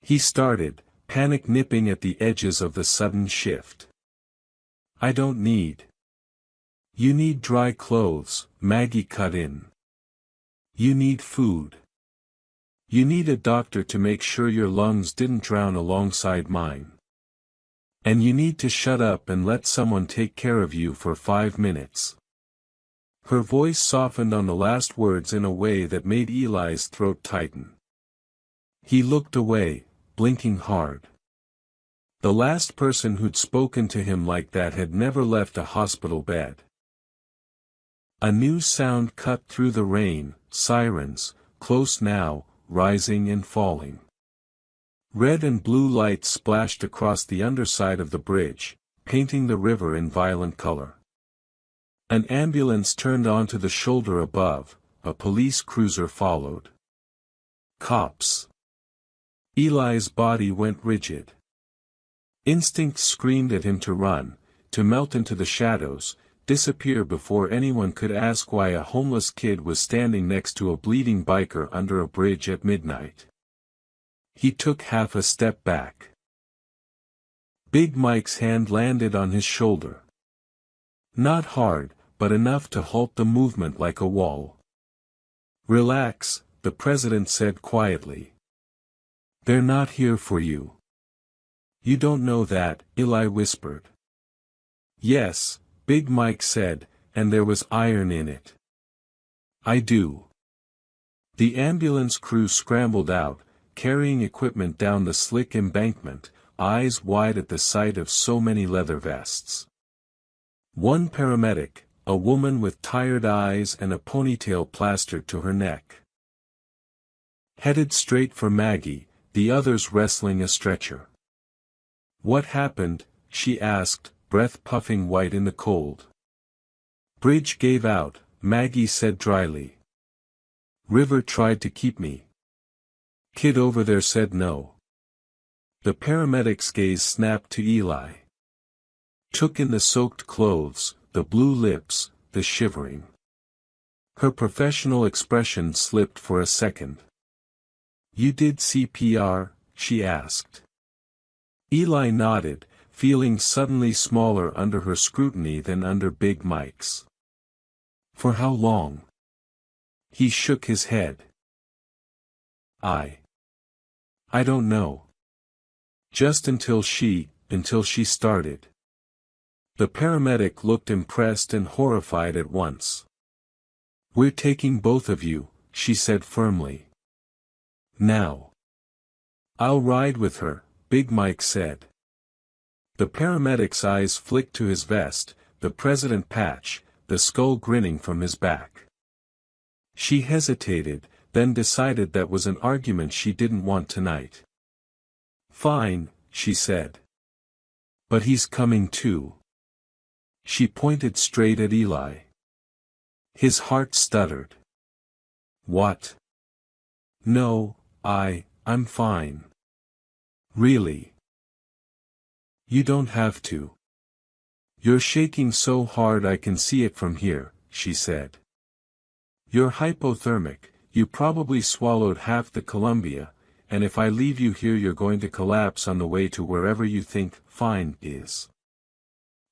He started, panic nipping at the edges of the sudden shift. "I don't need." "You need dry clothes," Maggie cut in. "You need food. You need a doctor to make sure your lungs didn't drown alongside mine. And you need to shut up and let someone take care of you for 5 minutes." Her voice softened on the last words in a way that made Eli's throat tighten. He looked away, blinking hard. The last person who'd spoken to him like that had never left a hospital bed. A new sound cut through the rain, sirens, close now, rising and falling. Red and blue lights splashed across the underside of the bridge, painting the river in violent color. An ambulance turned onto the shoulder above, a police cruiser followed. Cops. Eli's body went rigid. Instinct screamed at him to run, to melt into the shadows, disappear before anyone could ask why a homeless kid was standing next to a bleeding biker under a bridge at midnight. He took half a step back. Big Mike's hand landed on his shoulder. Not hard, but enough to halt the movement like a wall. "Relax," the president said quietly. "They're not here for you." "You don't know that," Eli whispered. "Yes," Big Mike said, and there was iron in it. "I do." The ambulance crew scrambled out, carrying equipment down the slick embankment, eyes wide at the sight of so many leather vests. One paramedic, a woman with tired eyes and a ponytail plastered to her neck, headed straight for Maggie, the others wrestling a stretcher. "What happened?" she asked, breath puffing white in the cold. "Bridge gave out," Maggie said dryly. "River tried to keep me. Kid over there said no." The paramedic's gaze snapped to Eli. Took in the soaked clothes, the blue lips, the shivering. Her professional expression slipped for a second. "You did CPR?" she asked. Eli nodded, feeling suddenly smaller under her scrutiny than under Big Mike's. "For how long?" He shook his head. I don't know. Just until she started." The paramedic looked impressed and horrified at once. "We're taking both of you," she said firmly. "Now." "I'll ride with her," Big Mike said. The paramedic's eyes flicked to his vest, the president patch, the skull grinning from his back. She hesitated, then decided that was an argument she didn't want tonight. "Fine," she said. "But he's coming too." She pointed straight at Eli. His heart stuttered. "What?" "No, I'm fine." "Really?" "You don't have to." "You're shaking so hard I can see it from here," she said. "You're hypothermic, you probably swallowed half the Columbia, and if I leave you here you're going to collapse on the way to wherever you think fine is."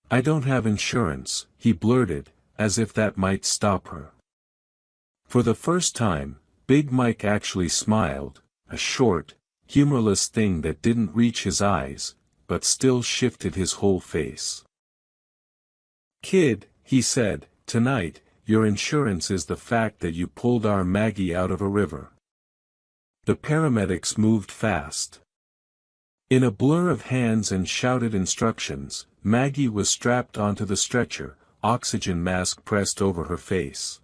"I don't have insurance," he blurted, as if that might stop her. For the first time, Big Mike actually smiled, a short, humorless thing that didn't reach his eyes, but still shifted his whole face. "Kid," he said, "tonight, your insurance is the fact that you pulled our Maggie out of a river." The paramedics moved fast. In a blur of hands and shouted instructions, Maggie was strapped onto the stretcher, oxygen mask pressed over her face.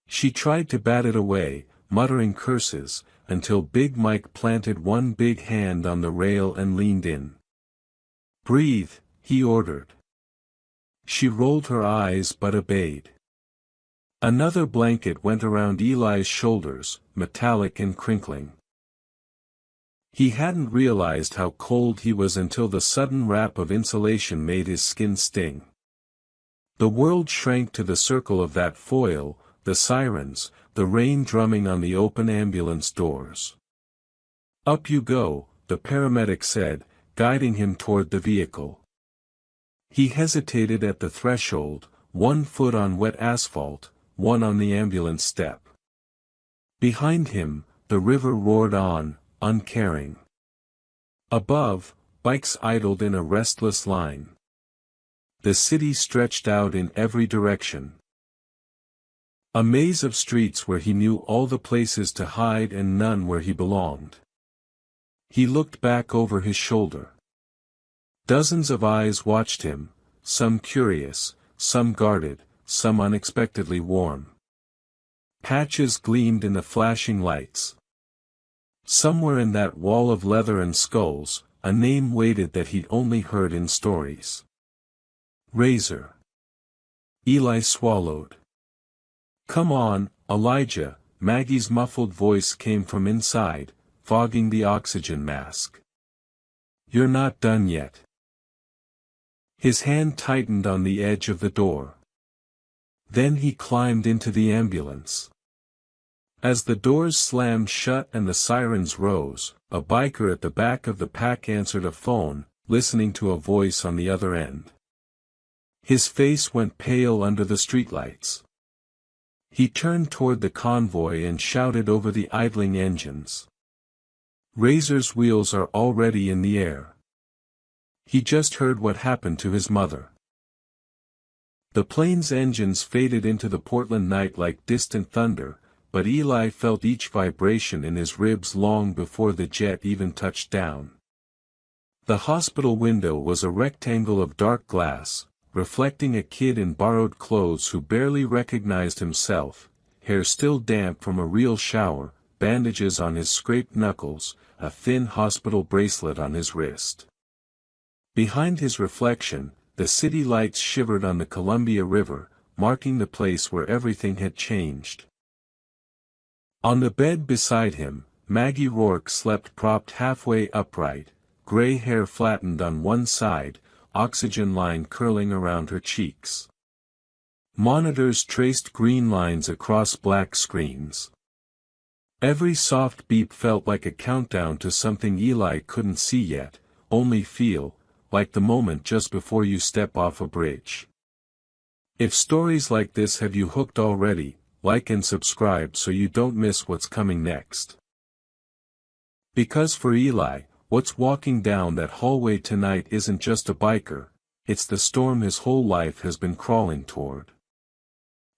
She tried to bat it away, muttering curses, until Big Mike planted one big hand on the rail and leaned in. "Breathe," he ordered. She rolled her eyes but obeyed. Another blanket went around Eli's shoulders, metallic and crinkling. He hadn't realized how cold he was until the sudden wrap of insulation made his skin sting. The world shrank to the circle of that foil, the sirens, the rain drumming on the open ambulance doors. "Up you go," the paramedic said, guiding him toward the vehicle. He hesitated at the threshold, one foot on wet asphalt, one on the ambulance step. Behind him, the river roared on, uncaring. Above, bikes idled in a restless line. The city stretched out in every direction. A maze of streets where he knew all the places to hide and none where he belonged. He looked back over his shoulder. Dozens of eyes watched him, some curious, some guarded, some unexpectedly warm. Patches gleamed in the flashing lights. Somewhere in that wall of leather and skulls, a name waited that he'd only heard in stories. Razor. Eli swallowed. "Come on, Elijah," Maggie's muffled voice came from inside, fogging the oxygen mask. "You're not done yet." His hand tightened on the edge of the door. Then he climbed into the ambulance. As the doors slammed shut and the sirens rose, a biker at the back of the pack answered a phone, listening to a voice on the other end. His face went pale under the streetlights. He turned toward the convoy and shouted over the idling engines. "Razor's wheels are already in the air. He just heard what happened to his mother." The plane's engines faded into the Portland night like distant thunder, but Eli felt each vibration in his ribs long before the jet even touched down. The hospital window was a rectangle of dark glass, reflecting a kid in borrowed clothes who barely recognized himself, hair still damp from a real shower, bandages on his scraped knuckles, a thin hospital bracelet on his wrist. Behind his reflection, the city lights shivered on the Columbia River, marking the place where everything had changed. On the bed beside him, Maggie Rourke slept propped halfway upright, gray hair flattened on one side, oxygen line curling around her cheeks. Monitors traced green lines across black screens. Every soft beep felt like a countdown to something Eli couldn't see yet, only feel, like the moment just before you step off a bridge. If stories like this have you hooked already, like and subscribe so you don't miss what's coming next. Because for Eli, what's walking down that hallway tonight isn't just a biker, it's the storm his whole life has been crawling toward.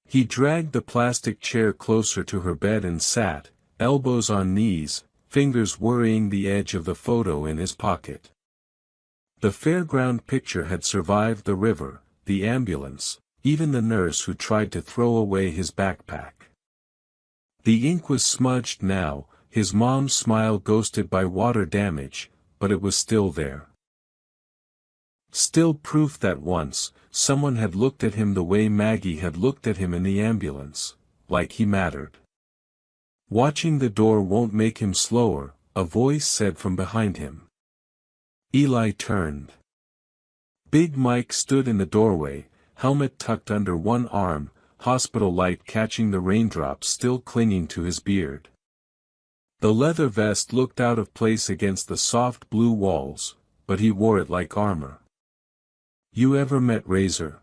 He dragged the plastic chair closer to her bed and sat, elbows on knees, fingers worrying the edge of the photo in his pocket. The fairground picture had survived the river, the ambulance, even the nurse who tried to throw away his backpack. The ink was smudged now, his mom's smile ghosted by water damage, but it was still there. Still proof that once, someone had looked at him the way Maggie had looked at him in the ambulance, like he mattered. "Watching the door won't make him slower," a voice said from behind him. Eli turned. Big Mike stood in the doorway, helmet tucked under one arm, hospital light catching the raindrops still clinging to his beard. The leather vest looked out of place against the soft blue walls, but he wore it like armor. "You ever met Razor?"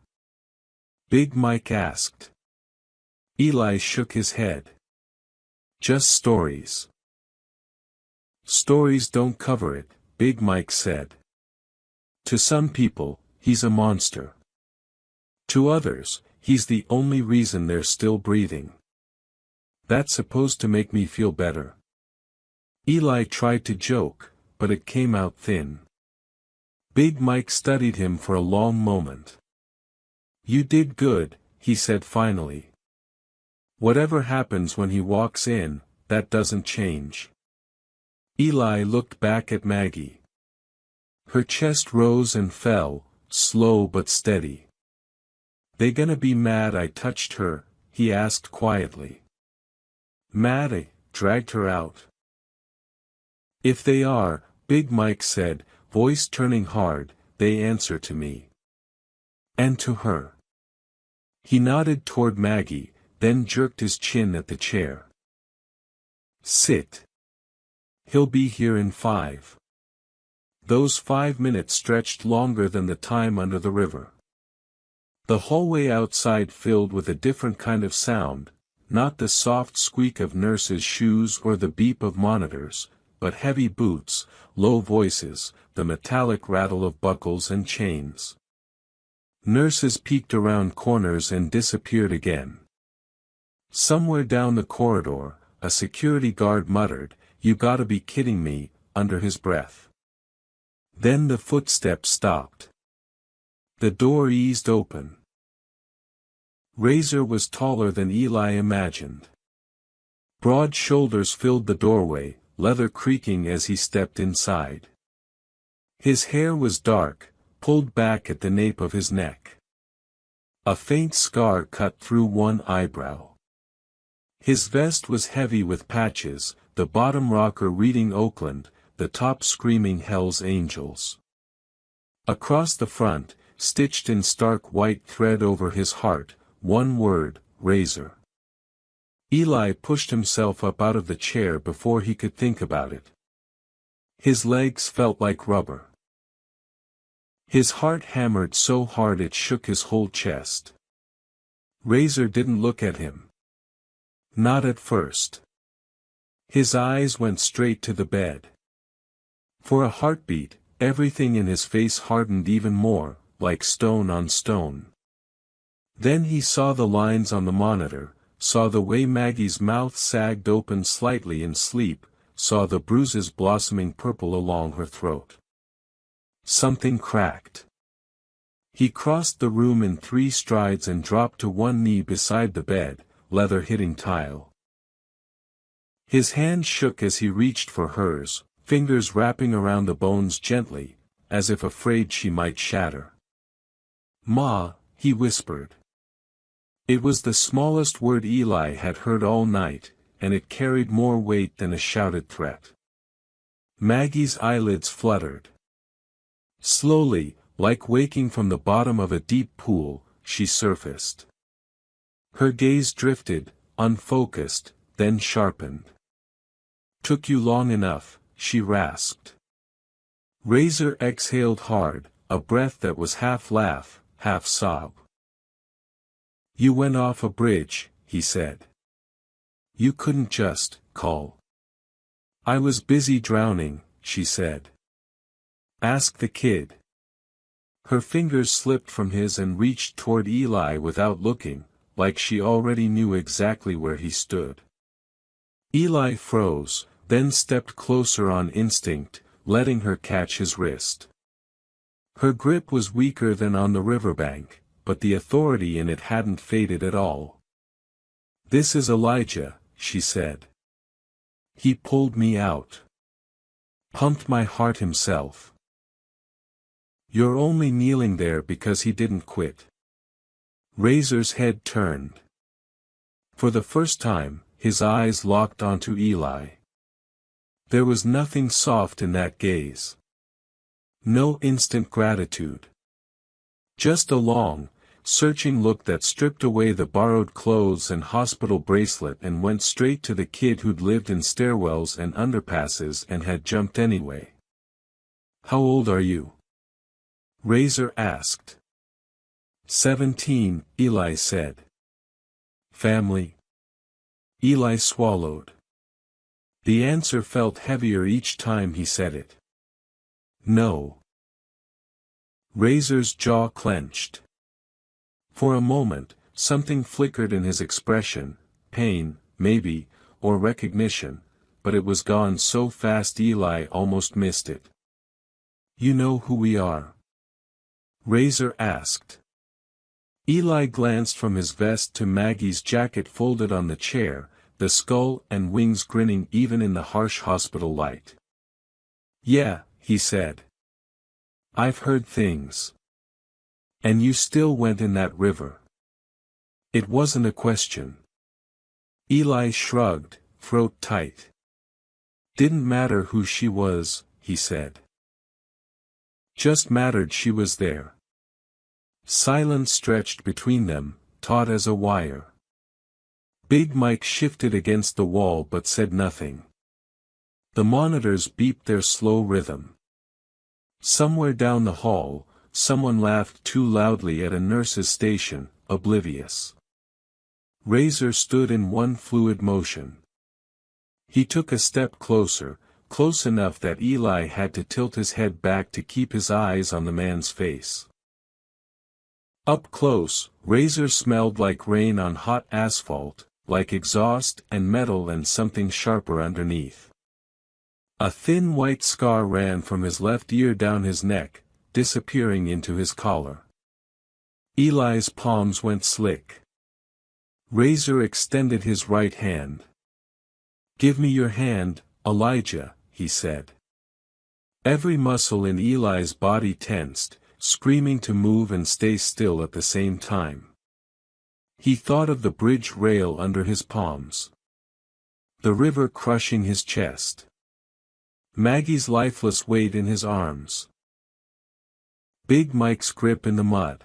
Big Mike asked. Eli shook his head. "Just stories." "Stories don't cover it," Big Mike said. "To some people, he's a monster. To others, he's the only reason they're still breathing. That's supposed to make me feel better." Eli tried to joke, but it came out thin. Big Mike studied him for a long moment. "You did good," he said finally. "Whatever happens when he walks in, that doesn't change." Eli looked back at Maggie. Her chest rose and fell, slow but steady. "They gonna be mad I touched her?" he asked quietly. "Mad I dragged her out?" If they are, Big Mike said, voice turning hard, they answer to me. And to her. He nodded toward Maggie, then jerked his chin at the chair. Sit. He'll be here in 5. Those 5 minutes stretched longer than the time under the river. The hallway outside filled with a different kind of sound, not the soft squeak of nurses' shoes or the beep of monitors, but heavy boots, low voices, the metallic rattle of buckles and chains. Nurses peeked around corners and disappeared again. Somewhere down the corridor, a security guard muttered, "You gotta be kidding me," under his breath. Then the footsteps stopped. The door eased open. Razor was taller than Eli imagined. Broad shoulders filled the doorway, leather creaking as he stepped inside. His hair was dark, pulled back at the nape of his neck. A faint scar cut through one eyebrow. His vest was heavy with patches, the bottom rocker reading Oakland, the top screaming Hell's Angels. Across the front, stitched in stark white thread over his heart, one word, Razor. Eli pushed himself up out of the chair before he could think about it. His legs felt like rubber. His heart hammered so hard it shook his whole chest. Razor didn't look at him. Not at first. His eyes went straight to the bed. For a heartbeat, everything in his face hardened even more, like stone on stone. Then he saw the lines on the monitor, saw the way Maggie's mouth sagged open slightly in sleep, saw the bruises blossoming purple along her throat. Something cracked. He crossed the room in 3 strides and dropped to one knee beside the bed, leather hitting tile. His hand shook as he reached for hers, fingers wrapping around the bones gently, as if afraid she might shatter. "Ma," he whispered. It was the smallest word Eli had heard all night, and it carried more weight than a shouted threat. Maggie's eyelids fluttered. Slowly, like waking from the bottom of a deep pool, she surfaced. Her gaze drifted, unfocused, then sharpened. "Took you long enough," she rasped. Razor exhaled hard, a breath that was half laugh, half sob. "You went off a bridge," he said. "You couldn't just call." "I was busy drowning," she said. "Ask the kid." Her fingers slipped from his and reached toward Eli without looking, like she already knew exactly where he stood. Eli froze, then stepped closer on instinct, letting her catch his wrist. Her grip was weaker than on the riverbank, but the authority in it hadn't faded at all. "This is Elijah," she said. "He pulled me out. Pumped my heart himself. You're only kneeling there because he didn't quit." Razor's head turned. For the first time, his eyes locked onto Eli. There was nothing soft in that gaze. No instant gratitude. Just a long, searching look that stripped away the borrowed clothes and hospital bracelet and went straight to the kid who'd lived in stairwells and underpasses and had jumped anyway. "How old are you?" Razor asked. 17, Eli said. "Family?" Eli swallowed. The answer felt heavier each time he said it. "No." Razor's jaw clenched. For a moment, something flickered in his expression, pain, maybe, or recognition, but it was gone so fast Eli almost missed it. "You know who we are?" Razor asked. Eli glanced from his vest to Maggie's jacket folded on the chair, the skull and wings grinning even in the harsh hospital light. "Yeah," he said. "I've heard things. And you still went in that river." It wasn't a question. Eli shrugged, throat tight. Didn't matter who she was, he said. Just mattered she was there. Silence stretched between them, taut as a wire. Big Mike shifted against the wall but said nothing. The monitors beeped their slow rhythm. Somewhere down the hall, someone laughed too loudly at a nurse's station, oblivious. Razor stood in one fluid motion. He took a step closer, close enough that Eli had to tilt his head back to keep his eyes on the man's face. Up close, Razor smelled like rain on hot asphalt, like exhaust and metal and something sharper underneath. A thin white scar ran from his left ear down his neck, disappearing into his collar. Eli's palms went slick. Razor extended his right hand. "Give me your hand, Elijah," he said. Every muscle in Eli's body tensed, screaming to move and stay still at the same time. He thought of the bridge rail under his palms. The river crushing his chest. Maggie's lifeless weight in his arms. Big Mike's grip in the mud.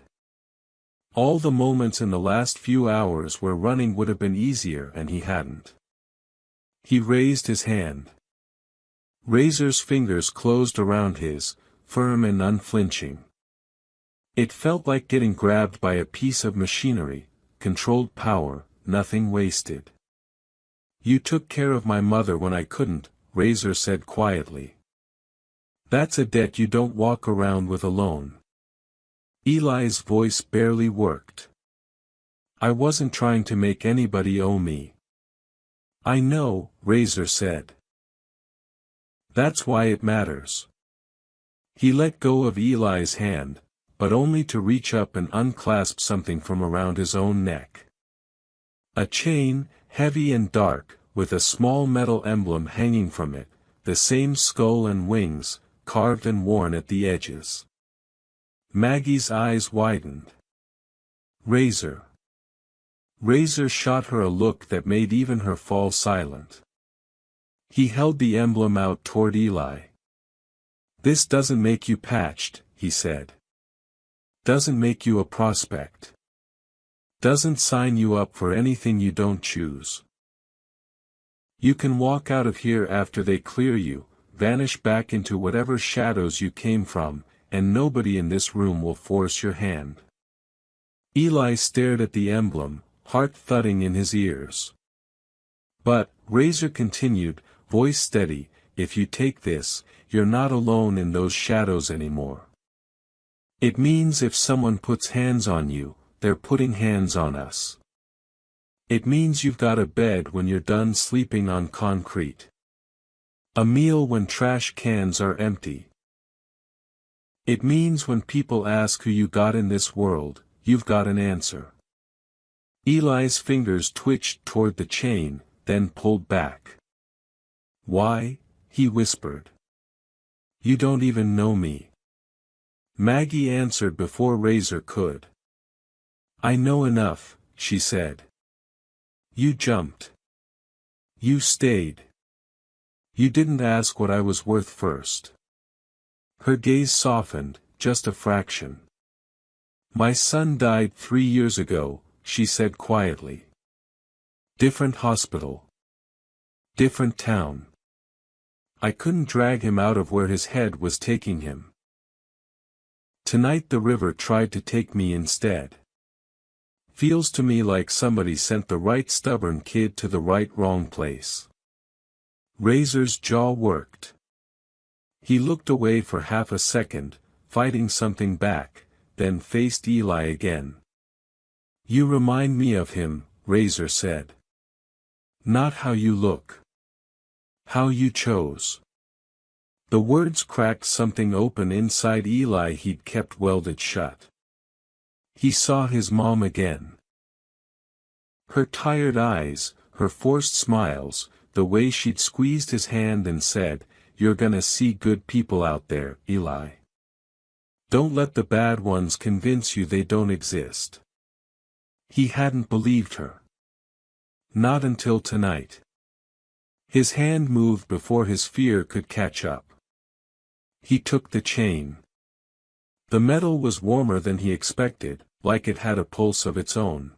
All the moments in the last few hours where running would have been easier and he hadn't. He raised his hand. Razor's fingers closed around his, firm and unflinching. It felt like getting grabbed by a piece of machinery, controlled power, nothing wasted. "You took care of my mother when I couldn't," Razor said quietly. "That's a debt you don't walk around with alone." Eli's voice barely worked. "I wasn't trying to make anybody owe me." "I know," Razor said. "That's why it matters." He let go of Eli's hand, but only to reach up and unclasp something from around his own neck. A chain, heavy and dark, with a small metal emblem hanging from it, the same skull and wings, carved and worn at the edges. Maggie's eyes widened. "Razor." Razor shot her a look that made even her fall silent. He held the emblem out toward Eli. "This doesn't make you patched," he said. "Doesn't make you a prospect. Doesn't sign you up for anything you don't choose. You can walk out of here after they clear you, vanish back into whatever shadows you came from, and nobody in this room will force your hand." Eli stared at the emblem, heart thudding in his ears. "But," Razor continued, voice steady, "if you take this, you're not alone in those shadows anymore. It means if someone puts hands on you, they're putting hands on us. It means you've got a bed when you're done sleeping on concrete. A meal when trash cans are empty. It means when people ask who you got in this world, you've got an answer." Eli's fingers twitched toward the chain, then pulled back. "Why?" he whispered. "You don't even know me." Maggie answered before Razor could. "I know enough," she said. "You jumped. You stayed. You didn't ask what I was worth first." Her gaze softened, just a fraction. "My son died 3 years ago," she said quietly. "Different hospital. Different town. I couldn't drag him out of where his head was taking him. Tonight the river tried to take me instead. Feels to me like somebody sent the right stubborn kid to the right wrong place." Razor's jaw worked. He looked away for half a second, fighting something back, then faced Eli again. "You remind me of him," Razor said. "Not how you look. How you chose." The words cracked something open inside Eli he'd kept welded shut. He saw his mom again. Her tired eyes, her forced smiles, the way she'd squeezed his hand and said, "You're gonna see good people out there, Eli. Don't let the bad ones convince you they don't exist." He hadn't believed her. Not until tonight. His hand moved before his fear could catch up. He took the chain. The metal was warmer than he expected, like it had a pulse of its own.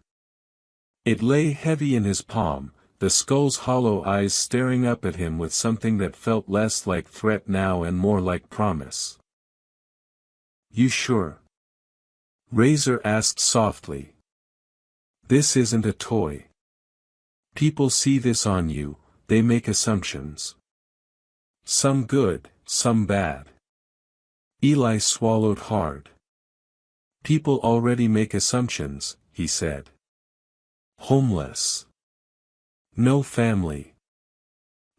It lay heavy in his palm, the skull's hollow eyes staring up at him with something that felt less like threat now and more like promise. "You sure?" Razor asked softly. "This isn't a toy. People see this on you, they make assumptions. Some good, some bad." Eli swallowed hard. "People already make assumptions," he said. "Homeless. No family.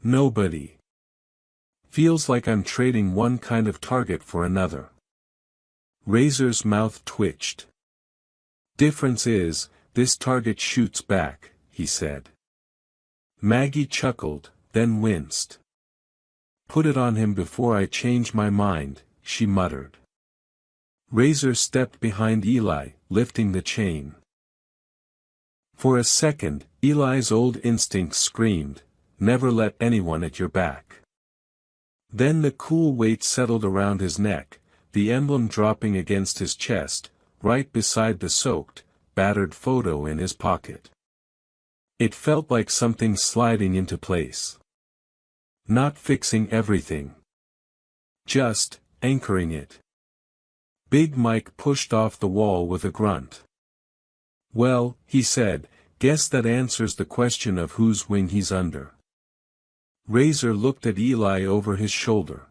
Nobody. Feels like I'm trading one kind of target for another." Razor's mouth twitched. "Difference is, this target shoots back," he said. Maggie chuckled, then winced. "Put it on him before I change my mind," she muttered. Razor stepped behind Eli, lifting the chain. For a second, Eli's old instinct screamed, "Never let anyone at your back." Then the cool weight settled around his neck, the emblem dropping against his chest, right beside the soaked, battered photo in his pocket. It felt like something sliding into place. Not fixing everything. Just anchoring it. Big Mike pushed off the wall with a grunt. "Well," he said, "guess that answers the question of whose wing he's under." Razor looked at Eli over his shoulder.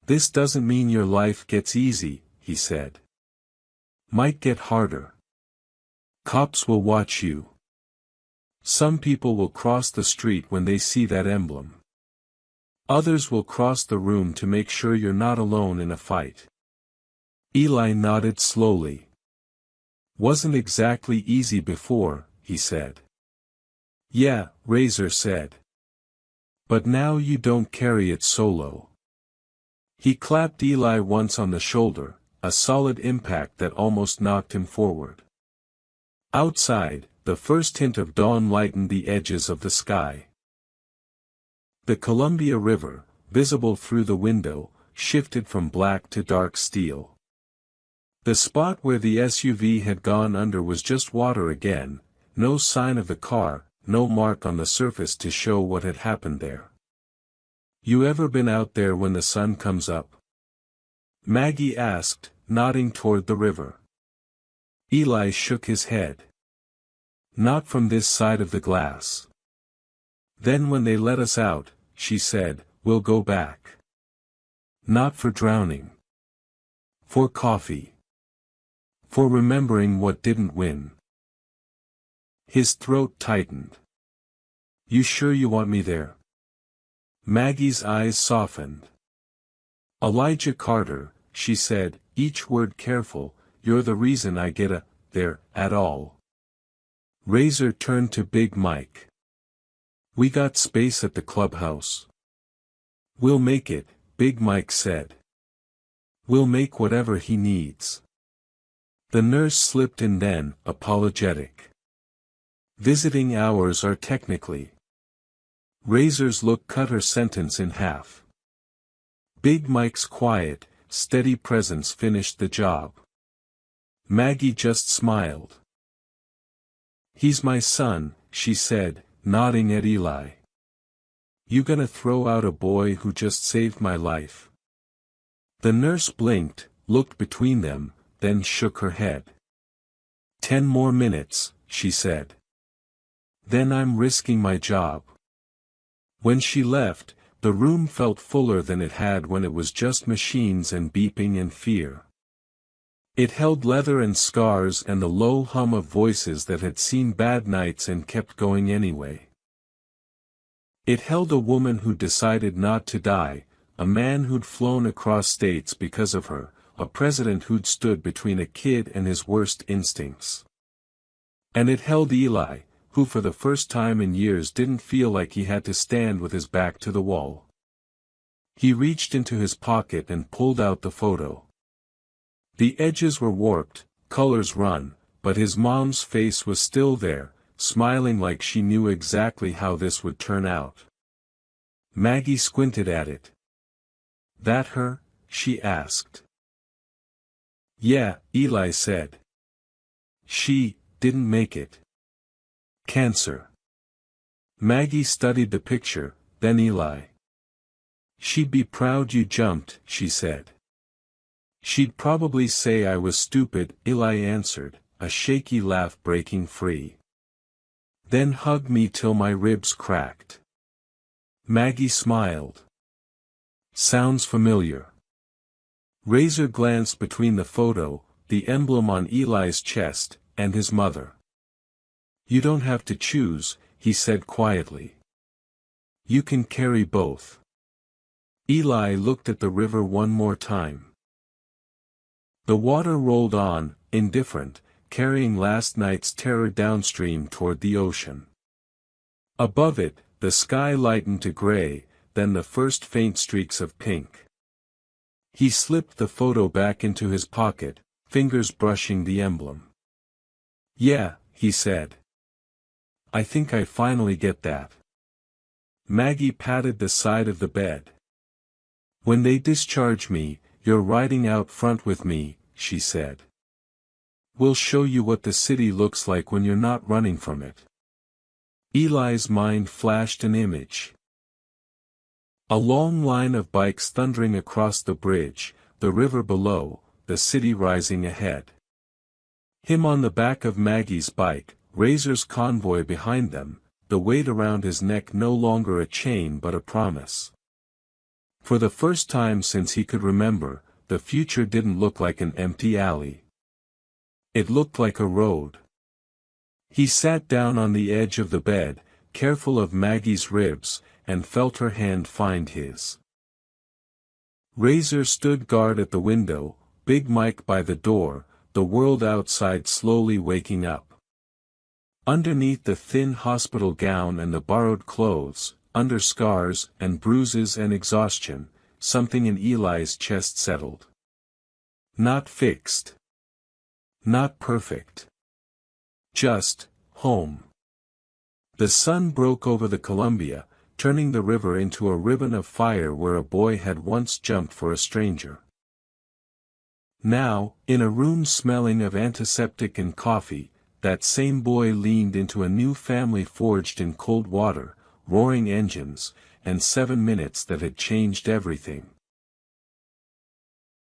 "This doesn't mean your life gets easy," he said. "Might get harder. Cops will watch you. Some people will cross the street when they see that emblem. Others will cross the room to make sure you're not alone in a fight." Eli nodded slowly. "Wasn't exactly easy before," he said. "Yeah," Razor said. "But now you don't carry it solo." He clapped Eli once on the shoulder, a solid impact that almost knocked him forward. Outside, the first hint of dawn lightened the edges of the sky. The Columbia River, visible through the window, shifted from black to dark steel. The spot where the SUV had gone under was just water again, no sign of the car, no mark on the surface to show what had happened there. "You ever been out there when the sun comes up?" Maggie asked, nodding toward the river. Eli shook his head. "Not from this side of the glass." "Then when they let us out," she said, "we'll go back. Not for drowning. For coffee. For remembering what didn't win." His throat tightened. "You sure you want me there?" Maggie's eyes softened. "Elijah Carter," she said, each word careful, "you're the reason I get there, at all." Razor turned to Big Mike. "We got space at the clubhouse." "We'll make it," Big Mike said. "We'll make whatever he needs." The nurse slipped in then, apologetic. "Visiting hours are technically." Razor's look cut her sentence in half. Big Mike's quiet, steady presence finished the job. Maggie just smiled. "He's my son," she said, nodding at Eli. "You gonna throw out a boy who just saved my life?" The nurse blinked, looked between them, then shook her head. 10 more minutes, she said. "Then I'm risking my job." When she left, the room felt fuller than it had when it was just machines and beeping and fear. It held leather and scars and the low hum of voices that had seen bad nights and kept going anyway. It held a woman who decided not to die, a man who'd flown across states because of her, a president who'd stood between a kid and his worst instincts. And it held Eli, who for the first time in years didn't feel like he had to stand with his back to the wall. He reached into his pocket and pulled out the photo. The edges were warped, colors run, but his mom's face was still there, smiling like she knew exactly how this would turn out. Maggie squinted at it. "That her?" she asked. "Yeah," Eli said. "She didn't make it. Cancer." Maggie studied the picture, then Eli. "She'd be proud you jumped," she said. "She'd probably say I was stupid," Eli answered, a shaky laugh breaking free. "Then hug me till my ribs cracked." Maggie smiled. "Sounds familiar." Razor glanced between the photo, the emblem on Eli's chest, and his mother. "You don't have to choose," he said quietly. "You can carry both." Eli looked at the river one more time. The water rolled on, indifferent, carrying last night's terror downstream toward the ocean. Above it, the sky lightened to gray, then the first faint streaks of pink. He slipped the photo back into his pocket, fingers brushing the emblem. "Yeah," he said. "I think I finally get that." Maggie patted the side of the bed. "When they discharge me, you're riding out front with me," she said. "We'll show you what the city looks like when you're not running from it." Eli's mind flashed an image. A long line of bikes thundering across the bridge, the river below, the city rising ahead. Him on the back of Maggie's bike, Razor's convoy behind them, the weight around his neck no longer a chain but a promise. For the first time since he could remember, the future didn't look like an empty alley. It looked like a road. He sat down on the edge of the bed, careful of Maggie's ribs, and felt her hand find his. Razor stood guard at the window, Big Mike by the door, the world outside slowly waking up. Underneath the thin hospital gown and the borrowed clothes, under scars and bruises and exhaustion, something in Eli's chest settled. Not fixed. Not perfect. Just, home. The sun broke over the Columbia, turning the river into a ribbon of fire where a boy had once jumped for a stranger. Now, in a room smelling of antiseptic and coffee, that same boy leaned into a new family forged in cold water, roaring engines, and 7 minutes that had changed everything.